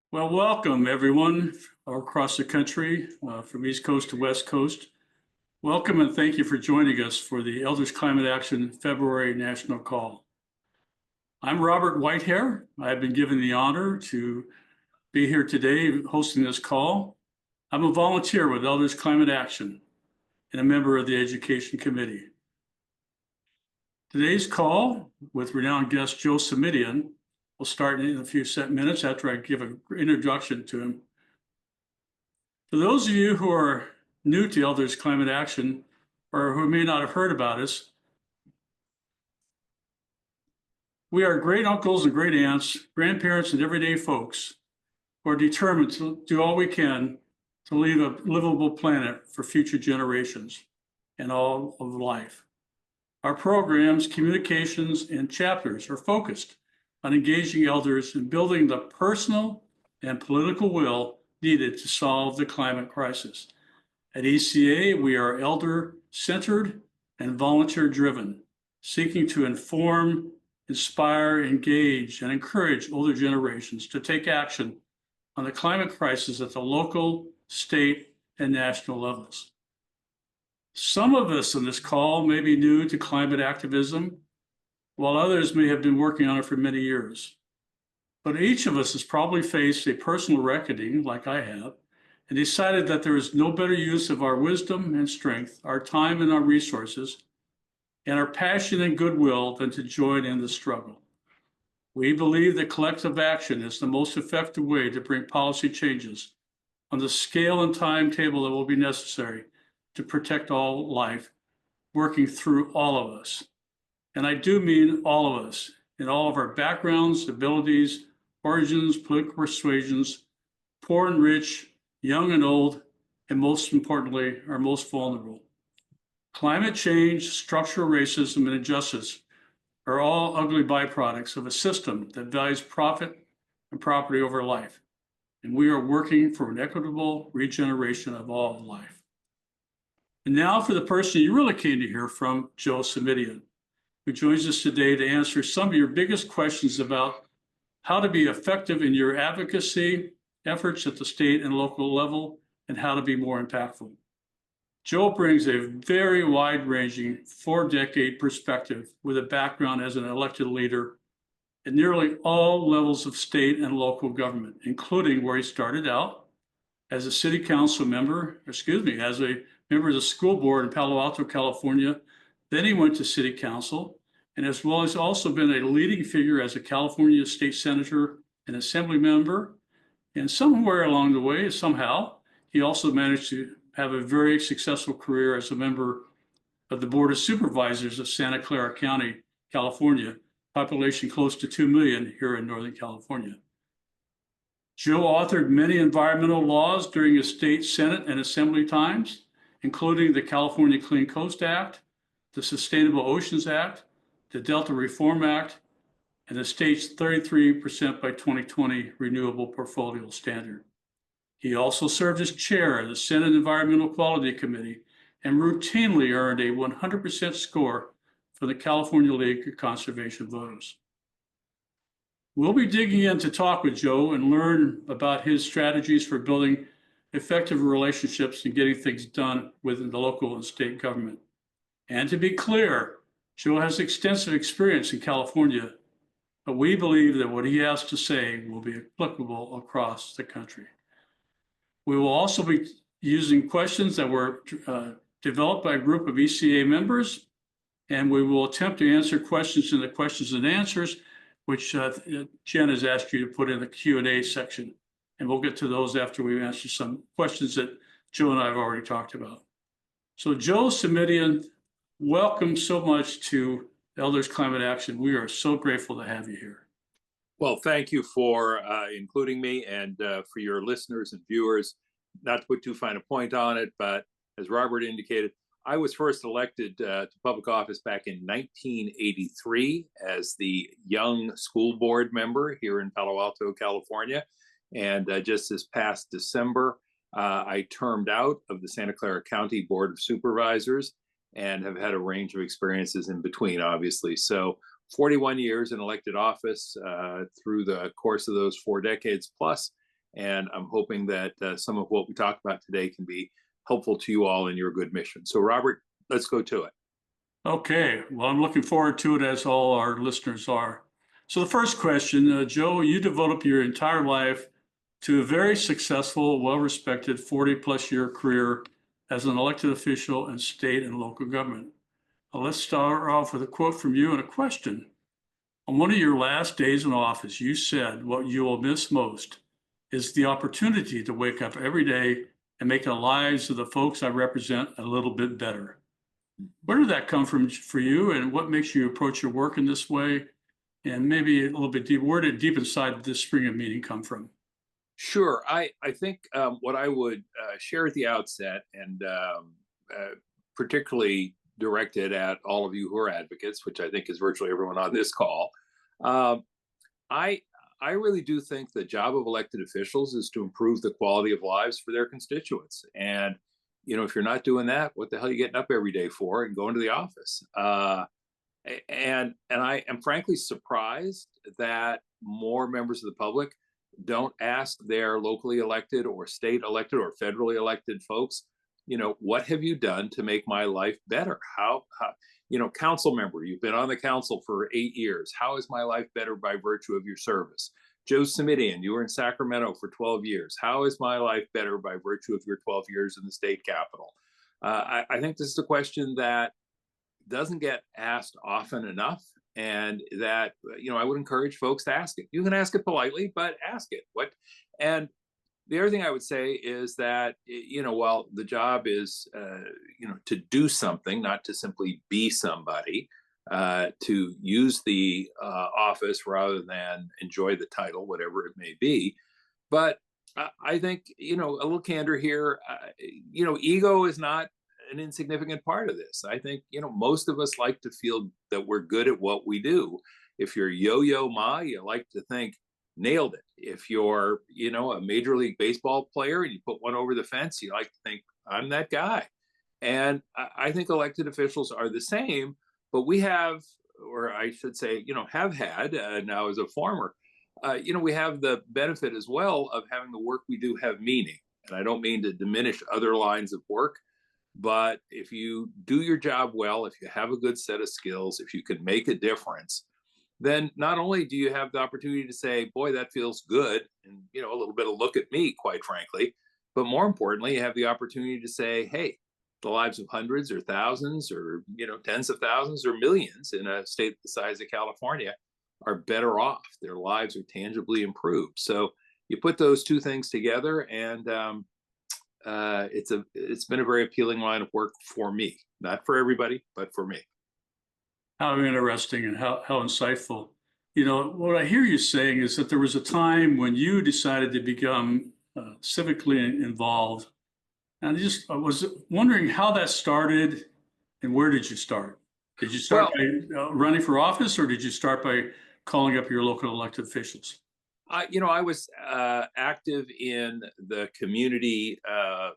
Well, welcome everyone all across the country, from East Coast to West Coast. Welcome and thank you for joining us for the Elders Climate Action February National Call. I'm Robert Whitehair. I've been given the honor to be here today hosting this call. I'm a volunteer with Elders Climate Action and a member of the Education Committee. Today's call with renowned guest Joe Simitian will start in a few minutes after I give an introduction to him. For those of you who are new to Elders Climate Action or who may not have heard about us, we are great uncles and great aunts, grandparents, and everyday folks who are determined to do all we can to leave a livable planet for future generations and all of life. Our programs, communications, and chapters are focused on engaging elders in building the personal and political will needed to solve the climate crisis. At ECA, we are elder-centered and volunteer-driven, seeking to inform, inspire, engage, and encourage older generations to take action on the climate crisis at the local, state, and national levels. Some of us on this call may be new to climate activism, while others may have been working on it for many years. But each of us has probably faced a personal reckoning, like I have, and decided that there is no better use of our wisdom and strength, our time and our resources, and our passion and goodwill than to join in the struggle. We believe that collective action is the most effective way to bring policy changes on the scale and timetable that will be necessary to protect all life, working through all of us. And I do mean all of us, in all of our backgrounds, abilities, origins, political persuasions, poor and rich, young and old, and most importantly, our most vulnerable. Climate change, structural racism, and injustice are all ugly byproducts of a system that values profit and property over life. And we are working for an equitable regeneration of all life. And now for the person you really came to hear from, Joe Simitian, who joins us today to answer some of your biggest questions about how to be effective in your advocacy efforts at the state and local level and how to be more impactful. Joe brings a very wide-ranging 4-decade perspective with a background as an elected leader at nearly all levels of state and local government, including where he started out as a city council member, as a member of the school board in Palo Alto, California. Then he went to city council, and as well as also been a leading figure as a California state senator and assembly member. And somewhere along the way, somehow, he also managed to have a very successful career as a member of the Board of Supervisors of Santa Clara County, California, population close to 2 million here in Northern California. Joe authored many environmental laws during his state Senate and Assembly times, including the California Clean Coast Act, the Sustainable Oceans Act, the Delta Reform Act, and the state's 33% by 2020 renewable portfolio standard. He also served as chair of the Senate Environmental Quality Committee and routinely earned a 100% score for the California League of Conservation Voters. We'll be digging in to talk with Joe and learn about his strategies for building effective relationships and getting things done within the local and state government. And to be clear, Joe has extensive experience in California, but we believe that what he has to say will be applicable across the country. We will also be using questions that were developed by a group of ECA members, and we will attempt to answer questions in the questions and answers, which Jen has asked you to put in the Q&A section. And we'll get to those after we answer some questions that Joe and I have already talked about. So Joe Simitian, welcome so much to Elders Climate Action. We are so grateful to have you here. Well, thank you for including me, and for your listeners and viewers. Not to put too fine a point on it, but as Robert indicated, I was first elected to public office back in 1983 as the young school board member here in Palo Alto, California. And just this past December, I termed out of the Santa Clara County Board of Supervisors and have had a range of experiences in between, obviously. So 41 years in elected office through the course of those 4 decades, plus And I'm hoping that some of what we talked about today can be helpful to you all in your good mission. So, Robert, let's go to it. Okay, well, I'm looking forward to it as all our listeners are. So the first question, Joe, you devoted your entire life to a very successful, well-respected 40-plus year career as an elected official in state and local government. Let's start off with a quote from you and a question. On one of your last days in office, you said what you will miss most is the opportunity to wake up every day and make the lives of the folks I represent a little bit better. Where did that come from for you, and what makes you approach your work in this way? And maybe a little bit deep, where did deep inside this spring of meeting come from? Sure. I think what I would share at the outset, and particularly directed at all of you who are advocates, which I think is virtually everyone on this call, um, I I really do think the job of elected officials is to improve the quality of lives for their constituents. And if you're not doing that, what the hell are you getting up every day for and going to the office? And I am frankly surprised that more members of the public don't ask their locally elected or state elected or federally elected folks, what have you done to make my life better? Council member, you've been on the council for 8 years. How is my life better by virtue of your service? Joe Simitian, you were in Sacramento for 12 years. How is my life better by virtue of your 12 years in the state capitol? I think this is a question that doesn't get asked often enough, and that I would encourage folks to ask it. You can ask it politely, but ask it. And the other thing I would say is that while the job is to do something, not to simply be somebody, to use the office rather than enjoy the title, whatever it may be. But I think a little candor here. Ego is not an insignificant part of this. I think most of us like to feel that we're good at what we do. If you're Yo-Yo Ma, you like to think nailed it. If you're a Major League Baseball player and you put one over the fence, you like to think I'm that guy. And I think elected officials are the same, but we have, or I should say, have had now as a former, we have the benefit as well of having the work we do have meaning. And I don't mean to diminish other lines of work, but if you do your job well, if you have a good set of skills, if you can make a difference, then not only do you have the opportunity to say, boy, that feels good, and a little bit of look at me, quite frankly, but more importantly, you have the opportunity to say, hey, the lives of hundreds or thousands or tens of thousands or millions in a state the size of California are better off. Their lives are tangibly improved. So you put those two things together, and it's been a very appealing line of work for me, not for everybody, but for me. How interesting and how insightful. What I hear you saying is that there was a time when you decided to become civically involved. And I was wondering how that started and where did you start? Did you start by running for office, or did you start by calling up your local elected officials? I was active in the community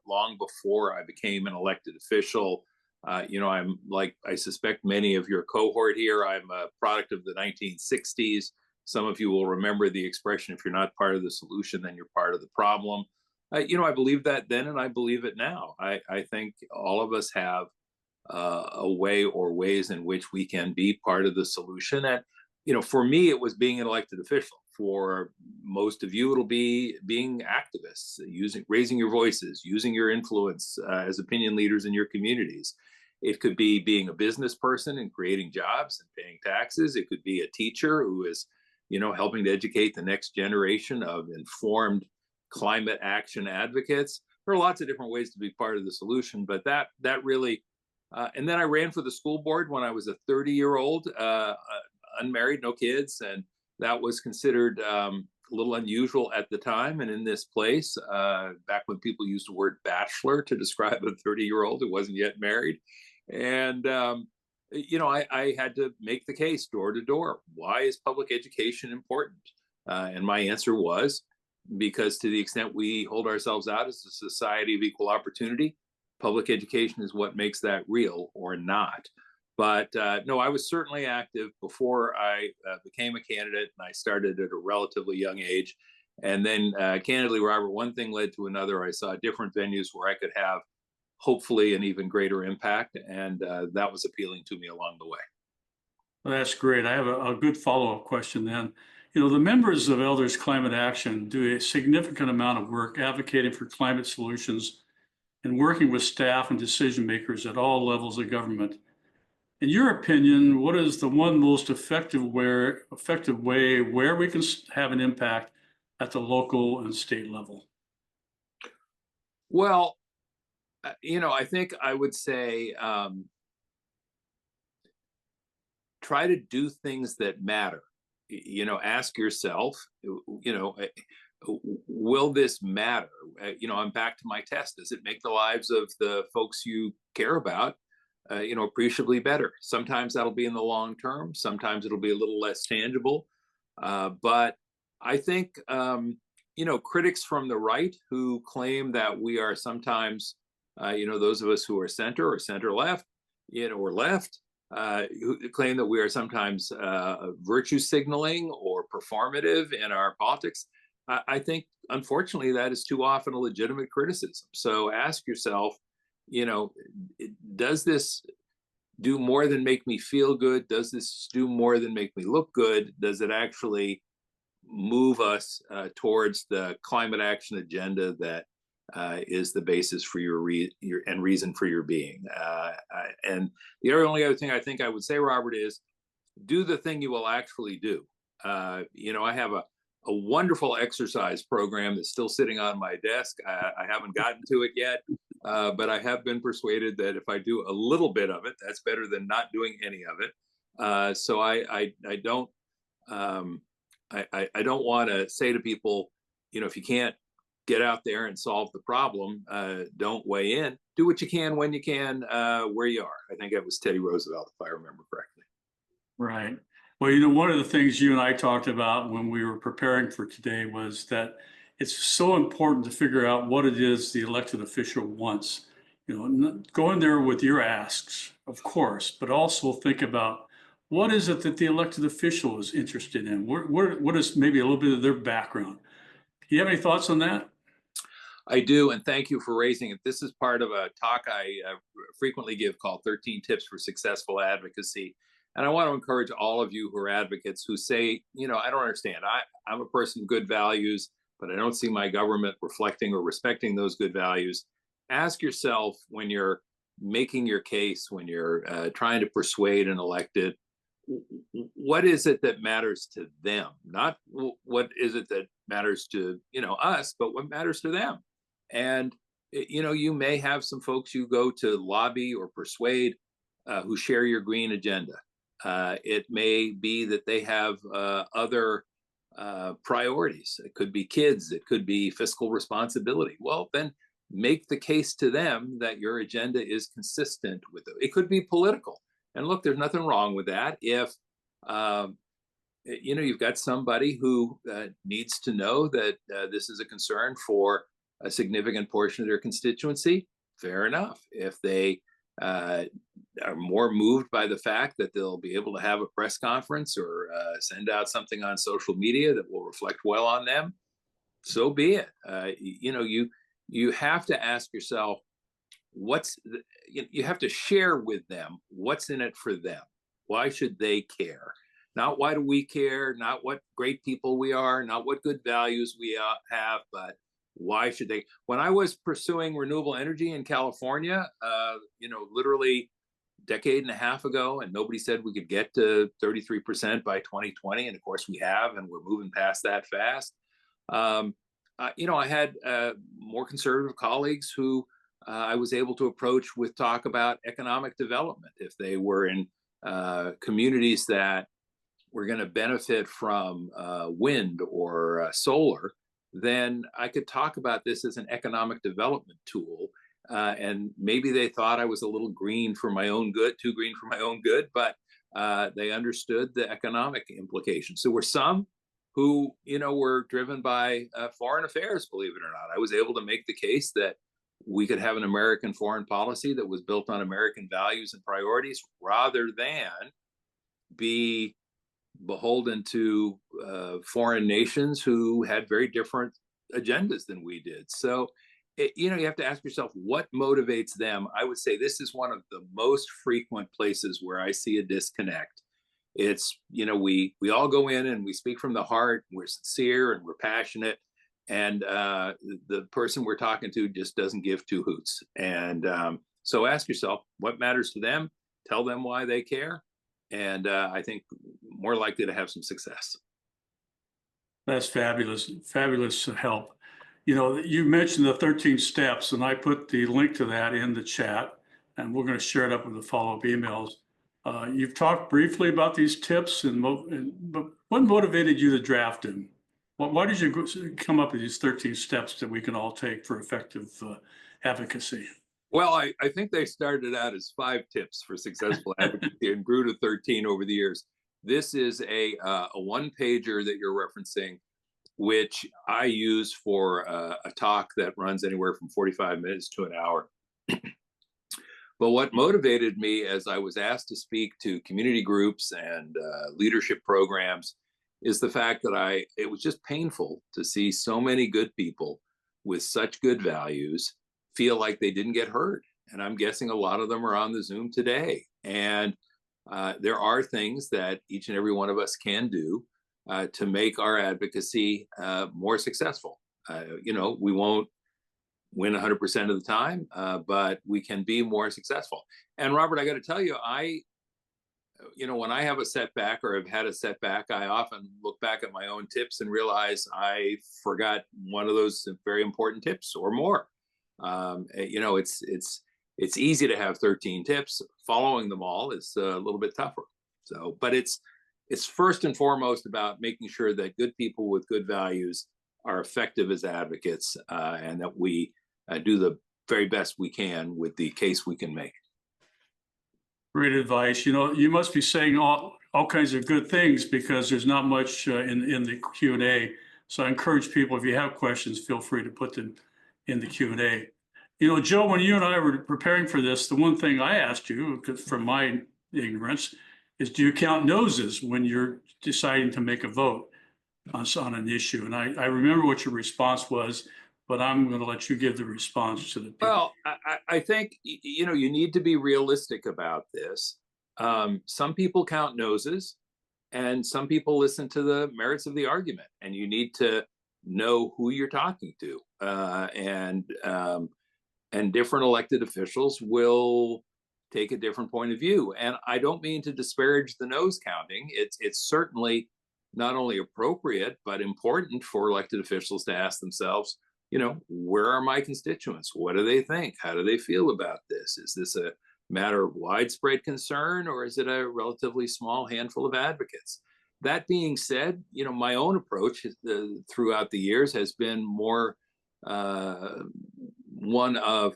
long before I became an elected official. I'm like, I suspect many of your cohort here, I'm a product of the 1960s. Some of you will remember the expression, if you're not part of the solution, then you're part of the problem. I believe that then, and I believe it now. I think all of us have a way or ways in which we can be part of the solution. And, for me, it was being an elected official. For most of you, it'll be being activists, raising your voices, using your influence as opinion leaders in your communities. It could be being a business person and creating jobs and paying taxes. It could be a teacher who is, helping to educate the next generation of informed climate action advocates. There are lots of different ways to be part of the solution, but that really, and then I ran for the school board when I was a 30-year-old, unmarried, no kids, and that was considered a little unusual at the time. And in this place, back when people used the word bachelor to describe a 30-year-old who wasn't yet married. And, I had to make the case door to door. Why is public education important? And my answer was, because to the extent we hold ourselves out as a society of equal opportunity, public education is what makes that real or not. But no, I was certainly active before I became a candidate, and I started at a relatively young age. And then, candidly, Robert, one thing led to another. I saw different venues where I could have hopefully an even greater impact, and that was appealing to me along the way. Well, that's great. I have a good follow-up question then. The members of Elders Climate Action do a significant amount of work advocating for climate solutions and working with staff and decision makers at all levels of government. In your opinion, what is the one most effective way where we can have an impact at the local and state level? Well, I think I would say try to do things that matter. Ask yourself, will this matter? I'm back to my test. Does it make the lives of the folks you care about, appreciably better? Sometimes that'll be in the long term. Sometimes it'll be a little less tangible. But I think, critics from the right who claim that we are sometimes, those of us who are center or center left, or left, who claim that we are sometimes virtue signaling or performative in our politics. I think, unfortunately, that is too often a legitimate criticism. So ask yourself, does this do more than make me feel good? Does this do more than make me look good? Does it actually move us towards the climate action agenda that is the basis for your and reason for your being? And the only other thing I think I would say, Robert, is do the thing you will actually do. I have a wonderful exercise program that's still sitting on my desk. I haven't gotten to it yet, but I have been persuaded that if I do a little bit of it, that's better than not doing any of it. So I don't I don't want to say to people, if you can't get out there and solve the problem, don't weigh in. Do what you can when you can, where you are. I think it was Teddy Roosevelt, if I remember correctly. Right. Well, one of the things you and I talked about when we were preparing for today was that it's so important to figure out what it is the elected official wants. Go in there with your asks, of course, but also think about what is it that the elected official is interested in? What is maybe a little bit of their background? Do you have any thoughts on that? I do, and thank you for raising it. This is part of a talk I frequently give called 13 Tips for Successful Advocacy. And I want to encourage all of you who are advocates who say, I don't understand. I'm a person of good values, but I don't see my government reflecting or respecting those good values. Ask yourself when you're making your case, when you're trying to persuade an elected, what is it that matters to them? Not what is it that matters to, us, but what matters to them. And, you may have some folks you go to lobby or persuade who share your green agenda. It may be that they have other priorities. It could be kids. It could be fiscal responsibility. Well, then make the case to them that your agenda is consistent with it. It could be political. And look, there's nothing wrong with that. If you've got somebody who needs to know that this is a concern for a significant portion of their constituency, fair enough. If they are more moved by the fact that they'll be able to have a press conference or send out something on social media that will reflect well on them, so be it. You have to ask yourself, you have to share with them what's in it for them. Why should they care? Not why do we care, not what great people we are, not what good values we have, but why should they? When I was pursuing renewable energy in California, literally a decade and a half ago, and nobody said we could get to 33% by 2020. And of course we have, and we're moving past that fast. I had more conservative colleagues who I was able to approach with talk about economic development. If they were in communities that were going to benefit from wind or solar, then I could talk about this as an economic development tool. And maybe they thought I was a little green for my own good, too green for my own good, but they understood the economic implications. There were some who, were driven by foreign affairs, believe it or not. I was able to make the case that we could have an American foreign policy that was built on American values and priorities rather than be beholden to foreign nations who had very different agendas than we did. So, you have to ask yourself what motivates them. I would say this is one of the most frequent places where I see a disconnect. It's, we all go in and we speak from the heart, we're sincere and we're passionate, and the person we're talking to just doesn't give two hoots. And so ask yourself what matters to them, tell them why they care, and I think more likely to have some success. That's fabulous, fabulous help. You mentioned the 13 steps, and I put the link to that in the chat, and we're going to share it up with the follow-up emails. You've talked briefly about these tips, but what motivated you to draft them? Why did you come up with these 13 steps that we can all take for effective advocacy? Well, I think they started out as 5 tips for successful advocacy and grew to 13 over the years. This is a one-pager that you're referencing, which I use for a talk that runs anywhere from 45 minutes to an hour. But what motivated me as I was asked to speak to community groups and leadership programs is the fact that it was just painful to see so many good people with such good values feel like they didn't get heard. And I'm guessing a lot of them are on the Zoom today. And there are things that each and every one of us can do to make our advocacy more successful. We won't win 100% of the time, but we can be more successful. And Robert, I got to tell you, when I have a setback or have had a setback, I often look back at my own tips and realize I forgot one of those very important tips or more. It's easy to have 13 tips. Following them all is a little bit tougher. So, but it's first and foremost about making sure that good people with good values are effective as advocates, and that we do the very best we can with the case we can make. Great advice. You must be saying all kinds of good things because there's not much in the Q&A. So I encourage people, if you have questions, feel free to put them in the Q&A. Joe, when you and I were preparing for this, the one thing I asked you, from my ignorance, is do you count noses when you're deciding to make a vote on an issue? And I remember what your response was, but I'm going to let you give the response to the people. Well, I think, you need to be realistic about this. Some people count noses and some people listen to the merits of the argument, and you need to know who you're talking to. And different elected officials will take a different point of view. And I don't mean to disparage the nose counting. It's certainly not only appropriate, but important for elected officials to ask themselves, where are my constituents? What do they think? How do they feel about this? Is this a matter of widespread concern, or is it a relatively small handful of advocates? That being said, my own approach throughout the years has been more one of,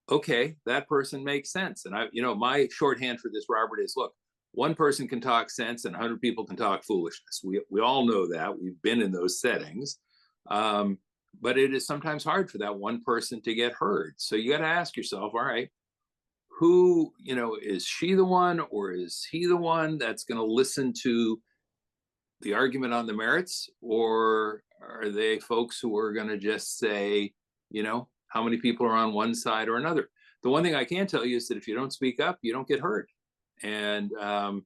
okay, that person makes sense. And my shorthand for this, Robert, is look, one person can talk sense and 100 people can talk foolishness. We all know that. We've been in those settings. But it is sometimes hard for that one person to get heard. So you got to ask yourself, all right, who, is she the one or is he the one that's going to listen to the argument on the merits? Or are they folks who are going to just say, how many people are on one side or another? The one thing I can tell you is that if you don't speak up, you don't get heard. And I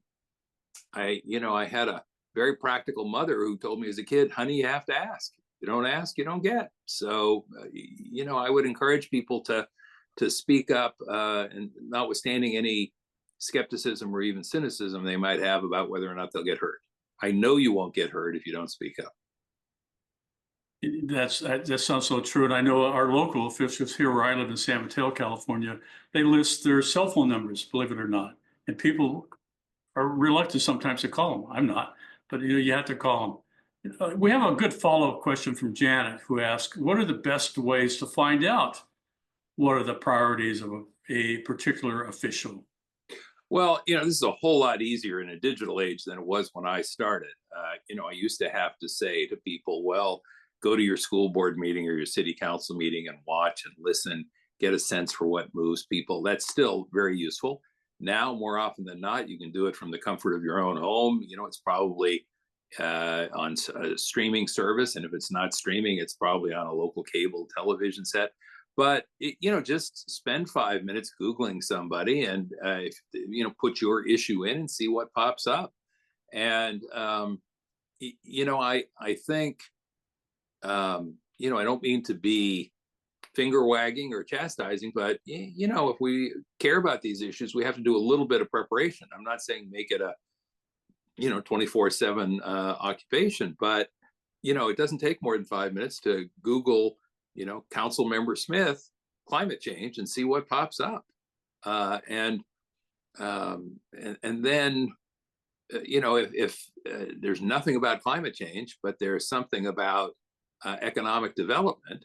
had a very practical mother who told me as a kid, honey, you have to ask. You don't ask, you don't get. So, I would encourage people to speak up, and notwithstanding any skepticism or even cynicism they might have about whether or not they'll get heard. I know you won't get heard if you don't speak up. That sounds so true. And I know our local officials here where I live in San Mateo, California, they list their cell phone numbers, believe it or not. And people are reluctant sometimes to call them. I'm not, but you have to call them. We have a good follow-up question from Janet, who asked, what are the best ways to find out what are the priorities of a particular official? Well, this is a whole lot easier in a digital age than it was when I started. I used to have to say to people, well, go to your school board meeting or your city council meeting and watch and listen, get a sense for what moves people. That's still very useful. Now, more often than not, you can do it from the comfort of your own home. You know, it's probably on a streaming service, and if it's not streaming, it's probably on a local cable television set. But you know, just spend 5 minutes Googling somebody, and you know, put your issue in and see what pops up. And you know, I think you know, I don't mean to be finger wagging or chastising, but you know, if we care about these issues, we have to do a little bit of preparation. I'm not saying make it a, you know, 24/7 occupation, but you know, it doesn't take more than 5 minutes to Google, you know, Council Member Smith climate change and see what pops up. And then you know, if there's nothing about climate change, but there's something about economic development,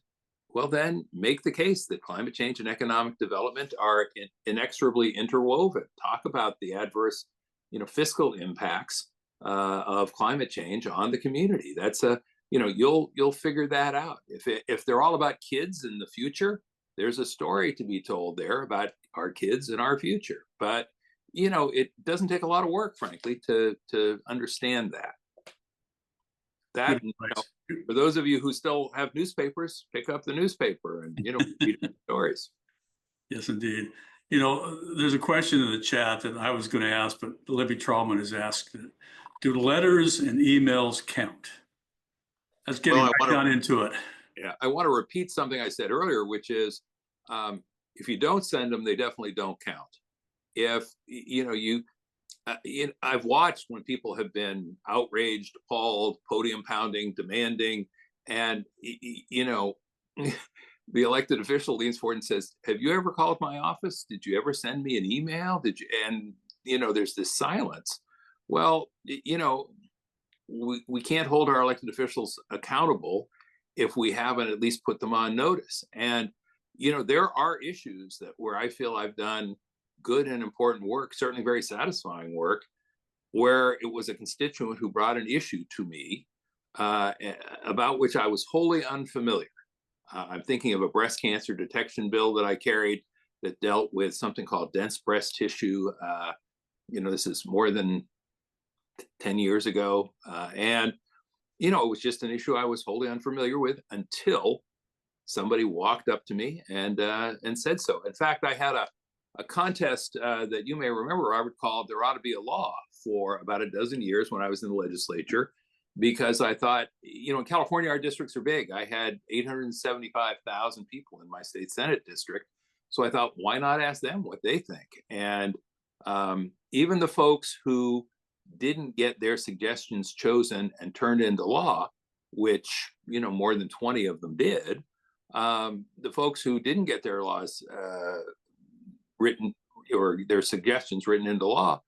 well, then make the case that climate change and economic development are inexorably interwoven. Talk about the adverse, you know, fiscal impacts of climate change on the community. That's a, you know, you'll figure that out. If they're all about kids in the future, there's a story to be told there about our kids and our future. But you know, it doesn't take a lot of work, frankly, to understand that. That, you know, for those of you who still have newspapers, pick up the newspaper and, you know, read stories. Yes, indeed. You know, there's a question in the chat that I was going to ask, but Libby Trallman has asked, do letters and emails count? That's getting right down into it. Yeah, I want to repeat something I said earlier, which is if you don't send them, they definitely don't count. If, you know, I've watched when people have been outraged, appalled, podium pounding, demanding, and, you know, the elected official leans forward and says, have you ever called my office? Did you ever send me an email? Did you? And, you know, there's this silence. Well, you know, we can't hold our elected officials accountable if we haven't at least put them on notice. And, you know, there are issues that where I feel I've done good and important work, certainly very satisfying work, where it was a constituent who brought an issue to me about which I was wholly unfamiliar. I'm thinking of a breast cancer detection bill that I carried that dealt with something called dense breast tissue. You know, this is more than 10 years ago. And, you know, it was just an issue I was wholly unfamiliar with until somebody walked up to me and said so. In fact, I had a contest that you may remember, Robert, called There Ought to Be a Law for about a dozen years when I was in the legislature, because I thought, you know, in California, our districts are big. I had 875,000 people in my state Senate district. So I thought, why not ask them what they think? And even the folks who didn't get their suggestions chosen and turned into law, which, you know, more than 20 of them did, the folks who didn't get their laws written or their suggestions written into law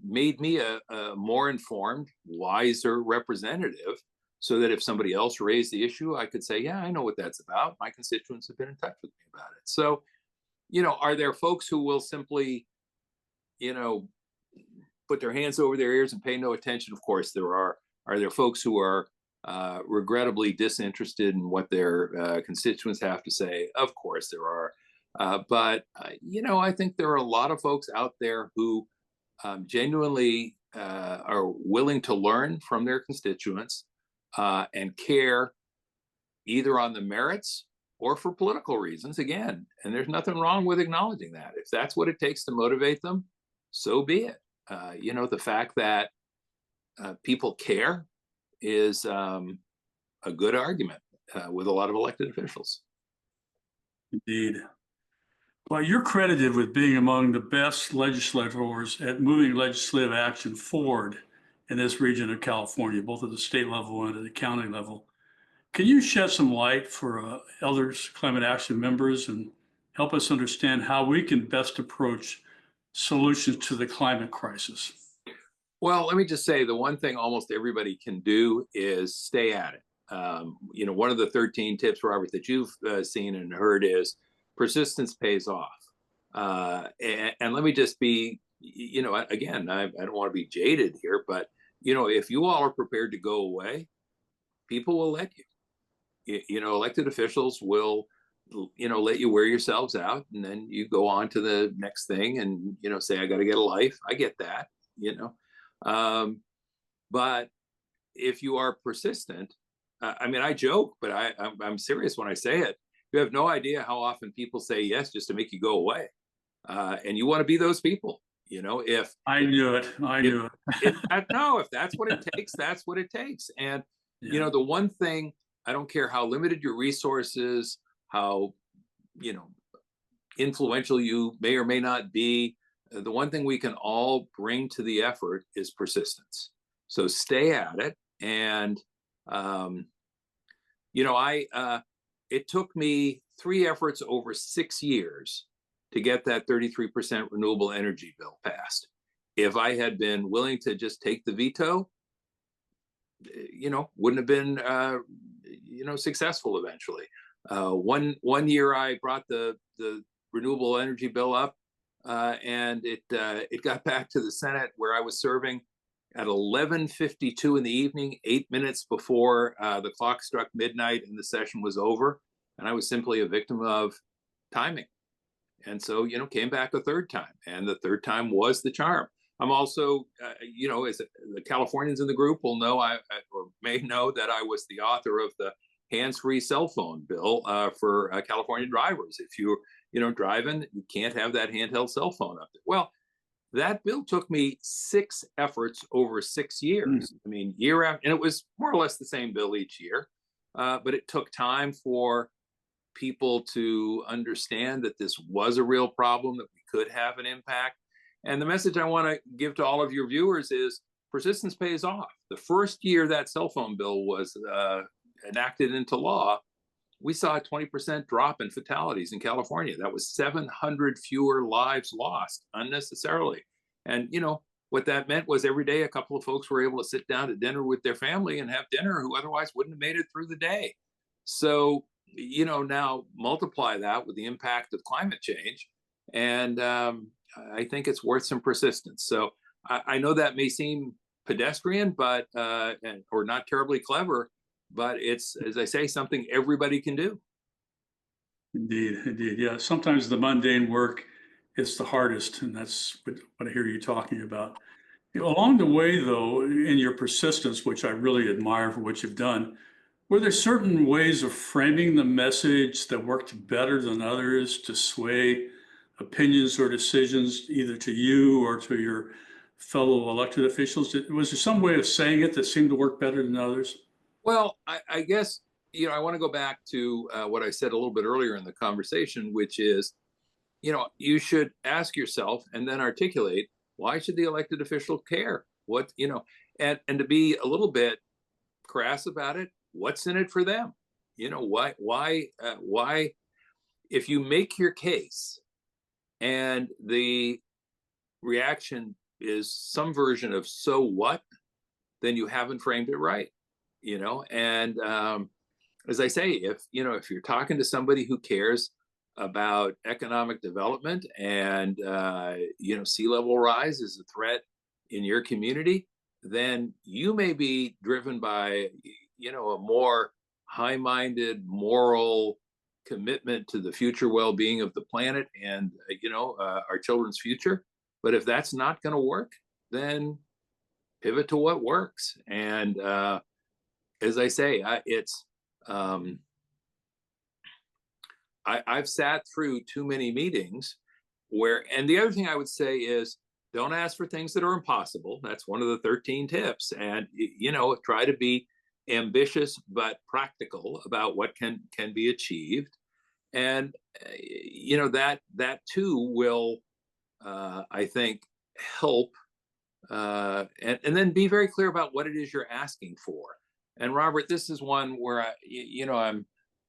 made me a more informed, wiser representative, so that if somebody else raised the issue, I could say, yeah, I know what that's about. My constituents have been in touch with me about it. So, you know, are there folks who will simply, you know, put their hands over their ears and pay no attention? Of course there are. Are there folks who are regrettably disinterested in what their constituents have to say? Of course there are. But, you know, I think there are a lot of folks out there who genuinely are willing to learn from their constituents and care either on the merits or for political reasons, again. And there's nothing wrong with acknowledging that. If that's what it takes to motivate them, so be it. You know, the fact that people care is a good argument with a lot of elected officials. Indeed. Well, you're credited with being among the best legislators at moving legislative action forward in this region of California, both at the state level and at the county level. Can you shed some light for elders, climate action members, and help us understand how we can best approach solutions to the climate crisis? Well, let me just say the one thing almost everybody can do is stay at it. You know, one of the 13 tips, Robert, that you've seen and heard is persistence pays off. And let me just be, you know, again, I don't want to be jaded here, but, you know, if you all are prepared to go away, people will let you. You know, elected officials will let you wear yourselves out, and then you go on to the next thing and, say, I got to get a life. I get that, um, but if you are persistent, I mean, I joke, but I'm serious when I say it. You have no idea how often people say yes just to make you go away. And you want to be those people, if I knew it. I if knew if it. no, if that's what it takes, that's what it takes. And Yeah. the one thing, I don't care how limited your resources, how you know influential you may or may not be, the one thing we can all bring to the effort is persistence. So stay at it. And um, it took me 3 efforts over 6 years to get that 33% renewable energy bill passed. If I had been willing to just take the veto, wouldn't have been, successful eventually. One year I brought the renewable energy bill up, and it got back to the Senate where I was serving at 11:52 in the evening, 8 minutes before the clock struck midnight and the session was over, and I was simply a victim of timing. And so, came back a third time, and the third time was the charm. I'm also, as the Californians in the group will know, or may know, that I was the author of the hands-free cell phone bill for California drivers. If you're driving, you can't have that handheld cell phone up there. Well, that bill took me 6 efforts over 6 years. I mean, year after, and it was more or less the same bill each year, but it took time for people to understand that this was a real problem, that we could have an impact. And the message I want to give to all of your viewers is persistence pays off. The first year that cell phone bill was enacted into law, we saw a 20% drop in fatalities in California. That was 700 fewer lives lost unnecessarily. And, what that meant was every day a couple of folks were able to sit down to dinner with their family and have dinner who otherwise wouldn't have made it through the day. So, now multiply that with the impact of climate change. And I think it's worth some persistence. So I know that may seem pedestrian, but or not terribly clever, but it's, as I say, something everybody can do. Indeed, indeed. Yeah. Sometimes the mundane work is the hardest, and that's what I hear you talking about. Along the way, though, in your persistence, which I really admire for what you've done, were there certain ways of framing the message that worked better than others to sway opinions or decisions, either to you or to your fellow elected officials? Was there some way of saying it that seemed to work better than others? Well, I guess, I want to go back to what I said a little bit earlier in the conversation, which is, you should ask yourself and then articulate, why should the elected official care? What, and to be a little bit crass about it, what's in it for them? Why, if you make your case and the reaction is some version of so what, then you haven't framed it right. And as I say, if you're talking to somebody who cares about economic development and sea level rise is a threat in your community, then you may be driven by a more high-minded moral commitment to the future well-being of the planet and our children's future. But if that's not going to work, then pivot to what works. And as I say, I've sat through too many meetings where, and the other thing I would say is, don't ask for things that are impossible. That's one of the 13 tips. And, try to be ambitious but practical about what can be achieved. And, that too will, I think, help. And then be very clear about what it is you're asking for. And Robert, this is one where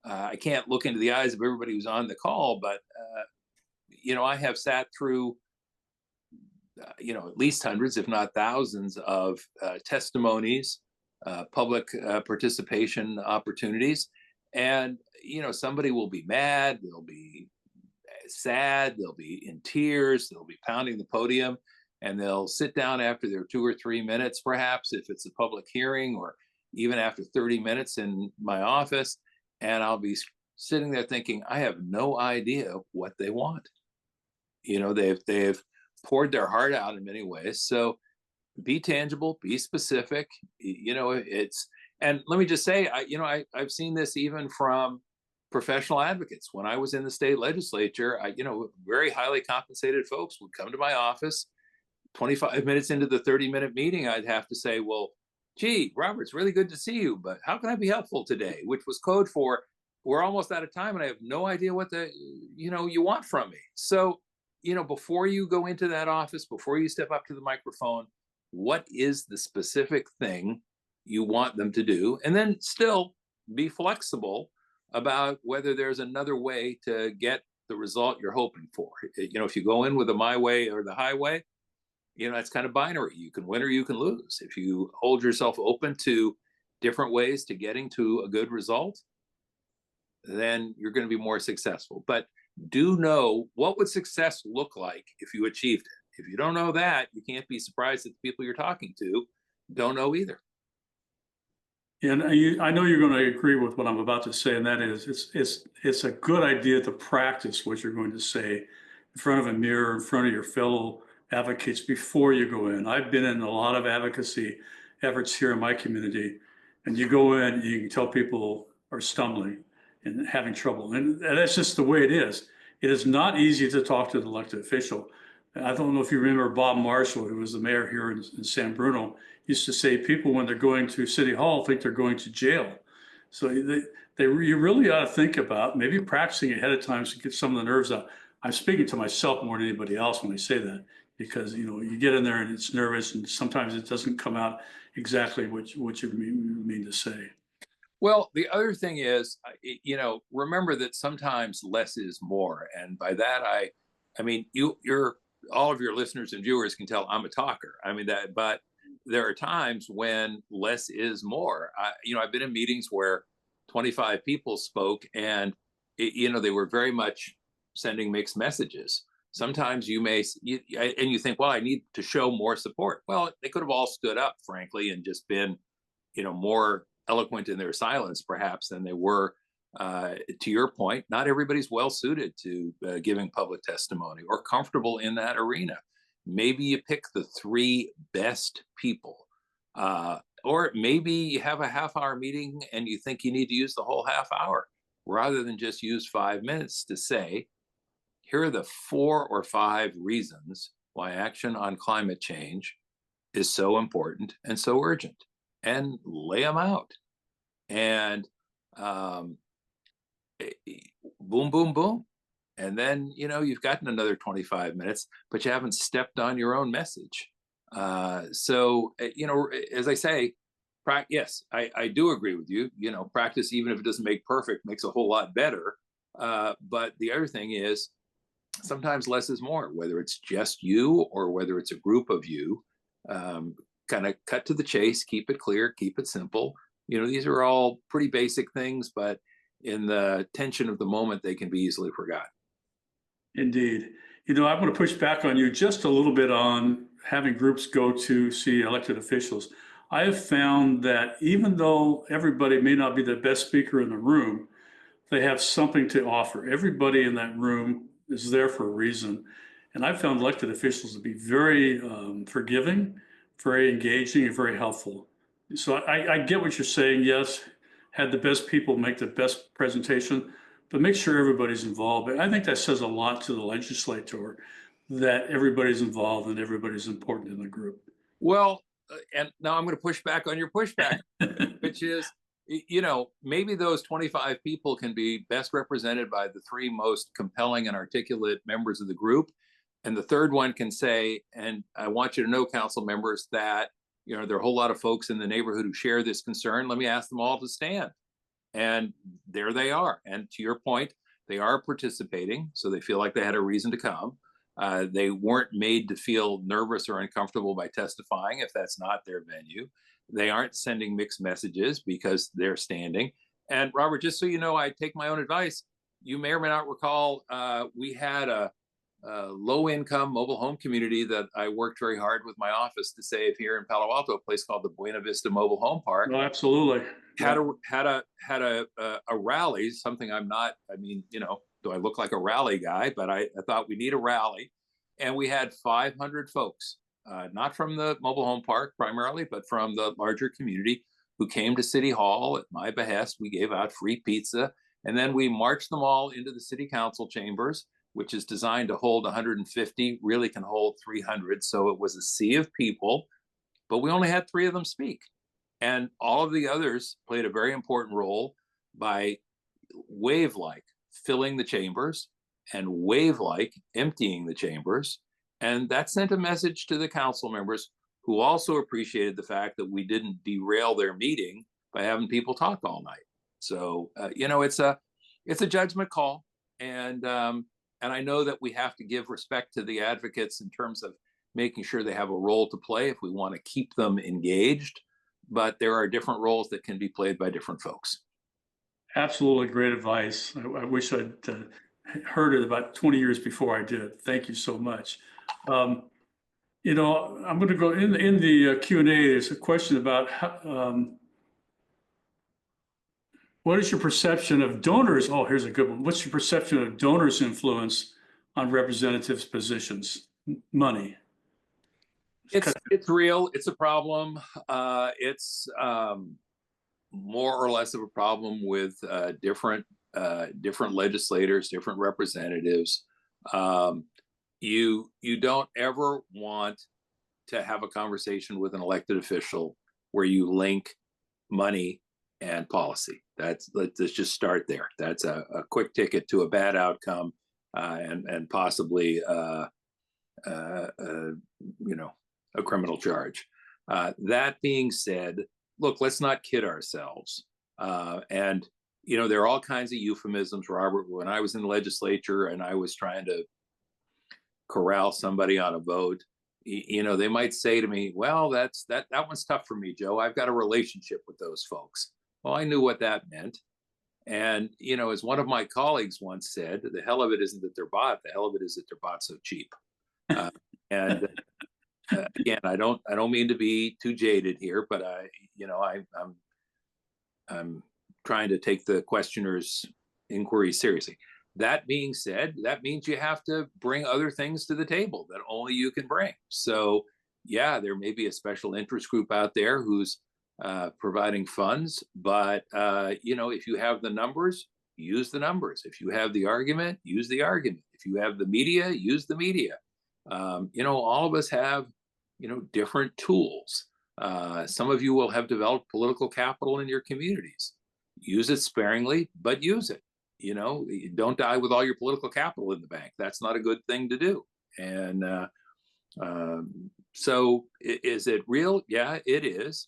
I can't look into the eyes of everybody who's on the call, but I have sat through at least hundreds, if not thousands, of testimonies, public participation opportunities, and somebody will be mad, they'll be sad, they'll be in tears, they'll be pounding the podium, and they'll sit down after their 2 or 3 minutes, perhaps if it's a public hearing, or even after 30 minutes in my office, and I'll be sitting there thinking, I have no idea what they want. They've poured their heart out in many ways. So be tangible, be specific. And let me just say, I've seen this even from professional advocates. When I was in the state legislature, very highly compensated folks would come to my office. 25 minutes into the 30-minute meeting, I'd have to say, well, gee, Robert, it's really good to see you, but how can I be helpful today? Which was code for, we're almost out of time and I have no idea what you want from me. So, before you go into that office, before you step up to the microphone, what is the specific thing you want them to do? And then still be flexible about whether there's another way to get the result you're hoping for. If you go in with the my way or the highway, it's kind of binary. You can win or you can lose. If you hold yourself open to different ways to getting to a good result, then you're going to be more successful. But do know, what would success look like if you achieved it? If you don't know that, you can't be surprised that the people you're talking to don't know either. And I know you're going to agree with what I'm about to say, and that is, it's a good idea to practice what you're going to say in front of a mirror, in front of your fellow advocates before you go in. I've been in a lot of advocacy efforts here in my community, and you go in and you can tell people are stumbling and having trouble, and that's just the way it is. It is not easy to talk to an elected official. I don't know if you remember Bob Marshall, who was the mayor here in San Bruno, used to say people, when they're going to City Hall, think they're going to jail. So you really ought to think about maybe practicing ahead of time to get some of the nerves out. I'm speaking to myself more than anybody else when I say that, because you get in there and it's nervous, and sometimes it doesn't come out exactly what you mean to say. Well, the other thing is, remember that sometimes less is more, and by that I mean you're all of your listeners and viewers can tell I'm a talker. I mean that, but there are times when less is more. I've been in meetings where 25 people spoke, and they were very much sending mixed messages. Sometimes you think, well, I need to show more support. Well, they could have all stood up, frankly, and just been, more eloquent in their silence, perhaps, than they were. To your point, not everybody's well suited to giving public testimony or comfortable in that arena. Maybe you pick the 3 best people, or maybe you have a half-hour meeting and you think you need to use the whole half hour rather than just use 5 minutes to say, here are the 4 or 5 reasons why action on climate change is so important and so urgent, and lay them out. And boom, boom, boom. And then, you've gotten another 25 minutes, but you haven't stepped on your own message. So, as I say, yes, I do agree with you. Practice, even if it doesn't make perfect, makes a whole lot better. But the other thing is, sometimes less is more, whether it's just you or whether it's a group of you. Kind of cut to the chase, keep it clear, keep it simple. These are all pretty basic things, but in the tension of the moment, they can be easily forgotten. Indeed. I'm going to push back on you just a little bit on having groups go to see elected officials. I have found that even though everybody may not be the best speaker in the room, they have something to offer. Everybody in that room is there for a reason. And I've found elected officials to be very forgiving, very engaging, and very helpful. So I get what you're saying. Yes, had the best people make the best presentation, but make sure everybody's involved. I think that says a lot to the legislator, that everybody's involved and everybody's important in the group. Well, and now I'm going to push back on your pushback, which is, maybe those 25 people can be best represented by the 3 most compelling and articulate members of the group. And the third one can say, and I want you to know, council members, that, there are a whole lot of folks in the neighborhood who share this concern. Let me ask them all to stand. And there they are. And to your point, they are participating, so they feel like they had a reason to come. They weren't made to feel nervous or uncomfortable by testifying if that's not their venue. They aren't sending mixed messages because they're standing. And Robert, just so you know, I take my own advice. You may or may not recall, we had a low-income mobile home community that I worked very hard with my office to save here in Palo Alto, a place called the Buena Vista Mobile Home Park. Well, absolutely. Had a rally, something I'm not. I mean, do I look like a rally guy? But I thought we need a rally, and we had 500 folks, not from the mobile home park primarily, but from the larger community, who came to City Hall at my behest. We gave out free pizza, and then we marched them all into the City Council chambers, which is designed to hold 150, really can hold 300. So it was a sea of people, but we only had 3 of them speak. And all of the others played a very important role by wave-like filling the chambers and wave-like emptying the chambers. And that sent a message to the council members, who also appreciated the fact that we didn't derail their meeting by having people talk all night. So, it's a judgment call. And I know that we have to give respect to the advocates in terms of making sure they have a role to play if we want to keep them engaged. But there are different roles that can be played by different folks. Absolutely great advice. I wish I'd heard it about 20 years before I did. Thank you so much. I'm going to go in the Q&A. There's a question about what is your perception of donors? Oh, here's a good one. What's your perception of donors' influence on representatives' positions? Money. It's real. It's a problem. It's more or less of a problem with different legislators, different representatives. You don't ever want to have a conversation with an elected official where you link money and policy. Let's just start there. That's a quick ticket to a bad outcome, and possibly a criminal charge. That being said, look, let's not kid ourselves. And there are all kinds of euphemisms, Robert. When I was in the legislature and I was trying to corral somebody on a vote, they might say to me, well, that one's tough for me, Joe. I've got a relationship with those folks. Well, I knew what that meant. And, as one of my colleagues once said, the hell of it isn't that they're bought, the hell of it is that they're bought so cheap. And again, I don't mean to be too jaded here, but I'm trying to take the questioner's inquiry seriously. That being said, that means you have to bring other things to the table that only you can bring. So yeah, there may be a special interest group out there who's providing funds, but if you have the numbers, use the numbers. If you have the argument, use the argument. If you have the media, use the media. All of us have different tools. Some of you will have developed political capital in your communities. Use it sparingly, but use it. Don't die with all your political capital in the bank. That's not a good thing to do. And so is it real? Yeah, it is.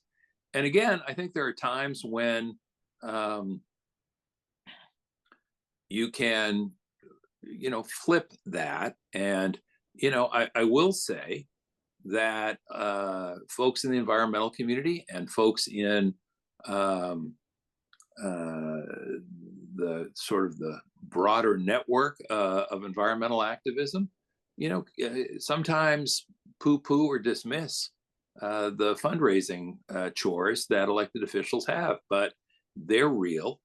And again, I think there are times when you can, flip that. And, I will say that folks in the environmental community and folks in the sort of the broader network of environmental activism, sometimes poo-poo or dismiss the fundraising chores that elected officials have, but they're real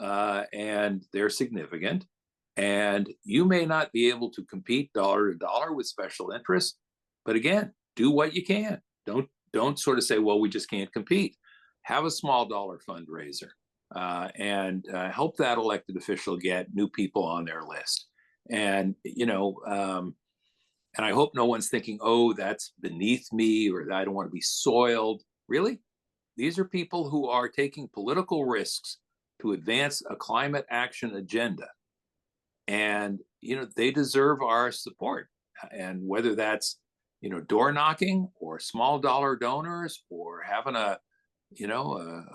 and they're significant. And you may not be able to compete dollar to dollar with special interests, but again, do what you can. Don't sort of say, well, we just can't compete. Have a small dollar fundraiser and help that elected official get new people on their list. And, and I hope no one's thinking, oh, that's beneath me, or I don't want to be soiled. Really? These are people who are taking political risks to advance a climate action agenda. And, they deserve our support. And whether that's, door knocking or small dollar donors or having a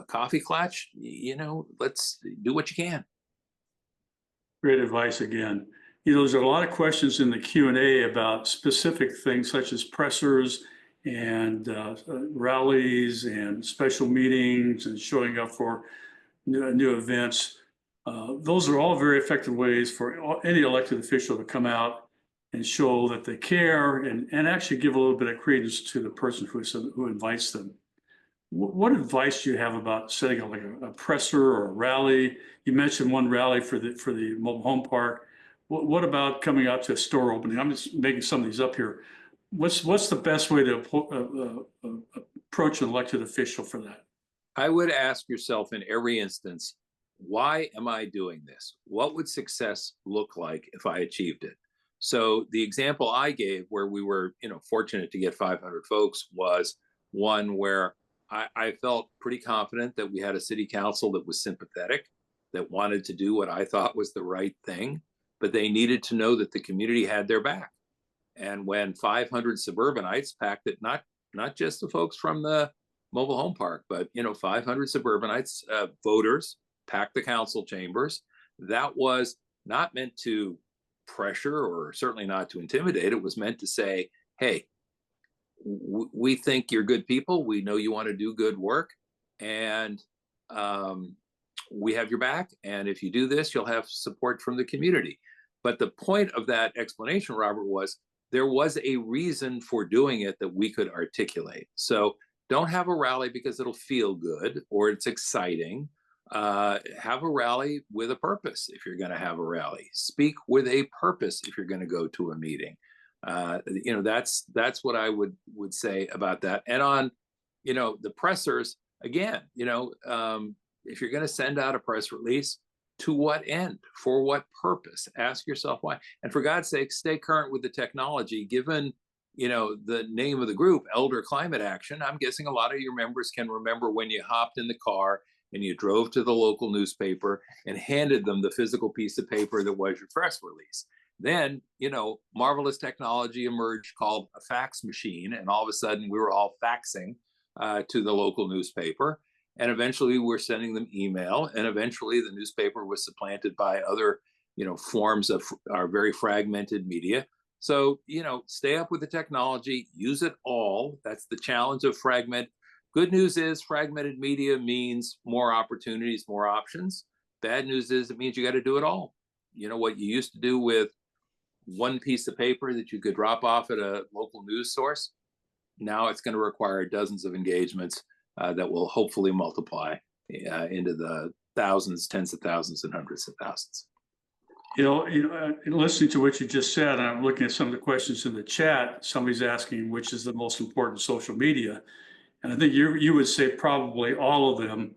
coffee clutch, let's do what you can. Great advice again. There's a lot of questions in the Q&A about specific things such as pressers and rallies and special meetings and showing up for new events. Those are all very effective ways for any elected official to come out and show that they care and actually give a little bit of credence to the person who invites them. What advice do you have about setting up like a presser or a rally? You mentioned one rally for the mobile home park. What about coming out to a store opening? I'm just making some of these up here. What's the best way to approach an elected official for that? I would ask yourself in every instance, why am I doing this? What would success look like if I achieved it? So the example I gave where we were, fortunate to get 500 folks was one where I felt pretty confident that we had a city council that was sympathetic, that wanted to do what I thought was the right thing, but they needed to know that the community had their back. And when 500 suburbanites packed it, not just the folks from the mobile home park, but 500 suburbanites, voters packed the council chambers, that was not meant to pressure or certainly not to intimidate. It was meant to say, hey, we think you're good people. We know you want to do good work, and we have your back. And if you do this, you'll have support from the community. But the point of that explanation, Robert, was there was a reason for doing it that we could articulate. So don't have a rally because it'll feel good or it's exciting. Have a rally with a purpose if you're going to have a rally. Speak with a purpose if you're going to go to a meeting. That's what I would say about that. And on, the pressers, again, if you're going to send out a press release, to what end? For what purpose? Ask yourself why. And for God's sake, stay current with the technology. Given, the name of the group, Elder Climate Action, I'm guessing a lot of your members can remember when you hopped in the car and you drove to the local newspaper and handed them the physical piece of paper that was your press release. Then, marvelous technology emerged called a fax machine. And all of a sudden we were all faxing to the local newspaper. And eventually we're sending them email. And eventually the newspaper was supplanted by other, forms of our very fragmented media. So, stay up with the technology, use it all. That's the challenge of fragment. Good news is fragmented media means more opportunities, more options. Bad news is it means you got to do it all. What you used to do with one piece of paper that you could drop off at a local news source, now it's going to require dozens of engagements that will hopefully multiply into the thousands, tens of thousands, and hundreds of thousands. Listening to what you just said, and I'm looking at some of the questions in the chat. Somebody's asking which is the most important social media, and I think you would say probably all of them,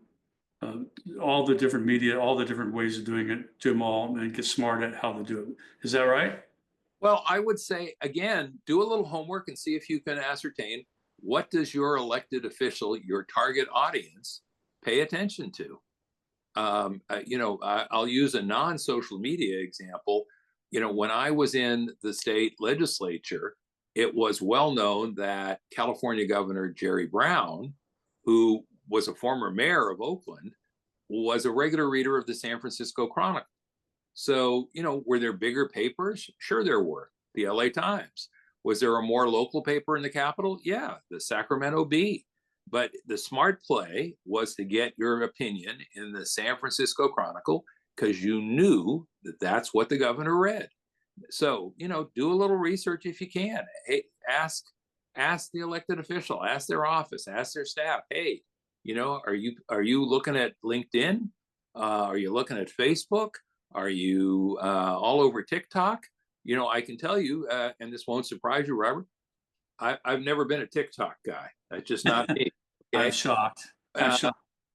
all the different media, all the different ways of doing it, do them all, and get smart at how to do it. Is that right? Well, I would say, again, do a little homework and see if you can ascertain what does your elected official, your target audience, pay attention to. I'll use a non-social media example. When I was in the state legislature, it was well known that California Governor Jerry Brown, who was a former mayor of Oakland, was a regular reader of the San Francisco Chronicle. So, were there bigger papers? Sure there were. The LA Times. Was there a more local paper in the capital? Yeah, the Sacramento Bee. But the smart play was to get your opinion in the San Francisco Chronicle because you knew that that's what the governor read. So, do a little research if you can. Hey, ask the elected official, ask their office, ask their staff. Hey, are you looking at LinkedIn? Are you looking at Facebook? Are you all over TikTok? I can tell you, and this won't surprise you, Robert, I've never been a TikTok guy. That's just not me. Okay? I'm shocked.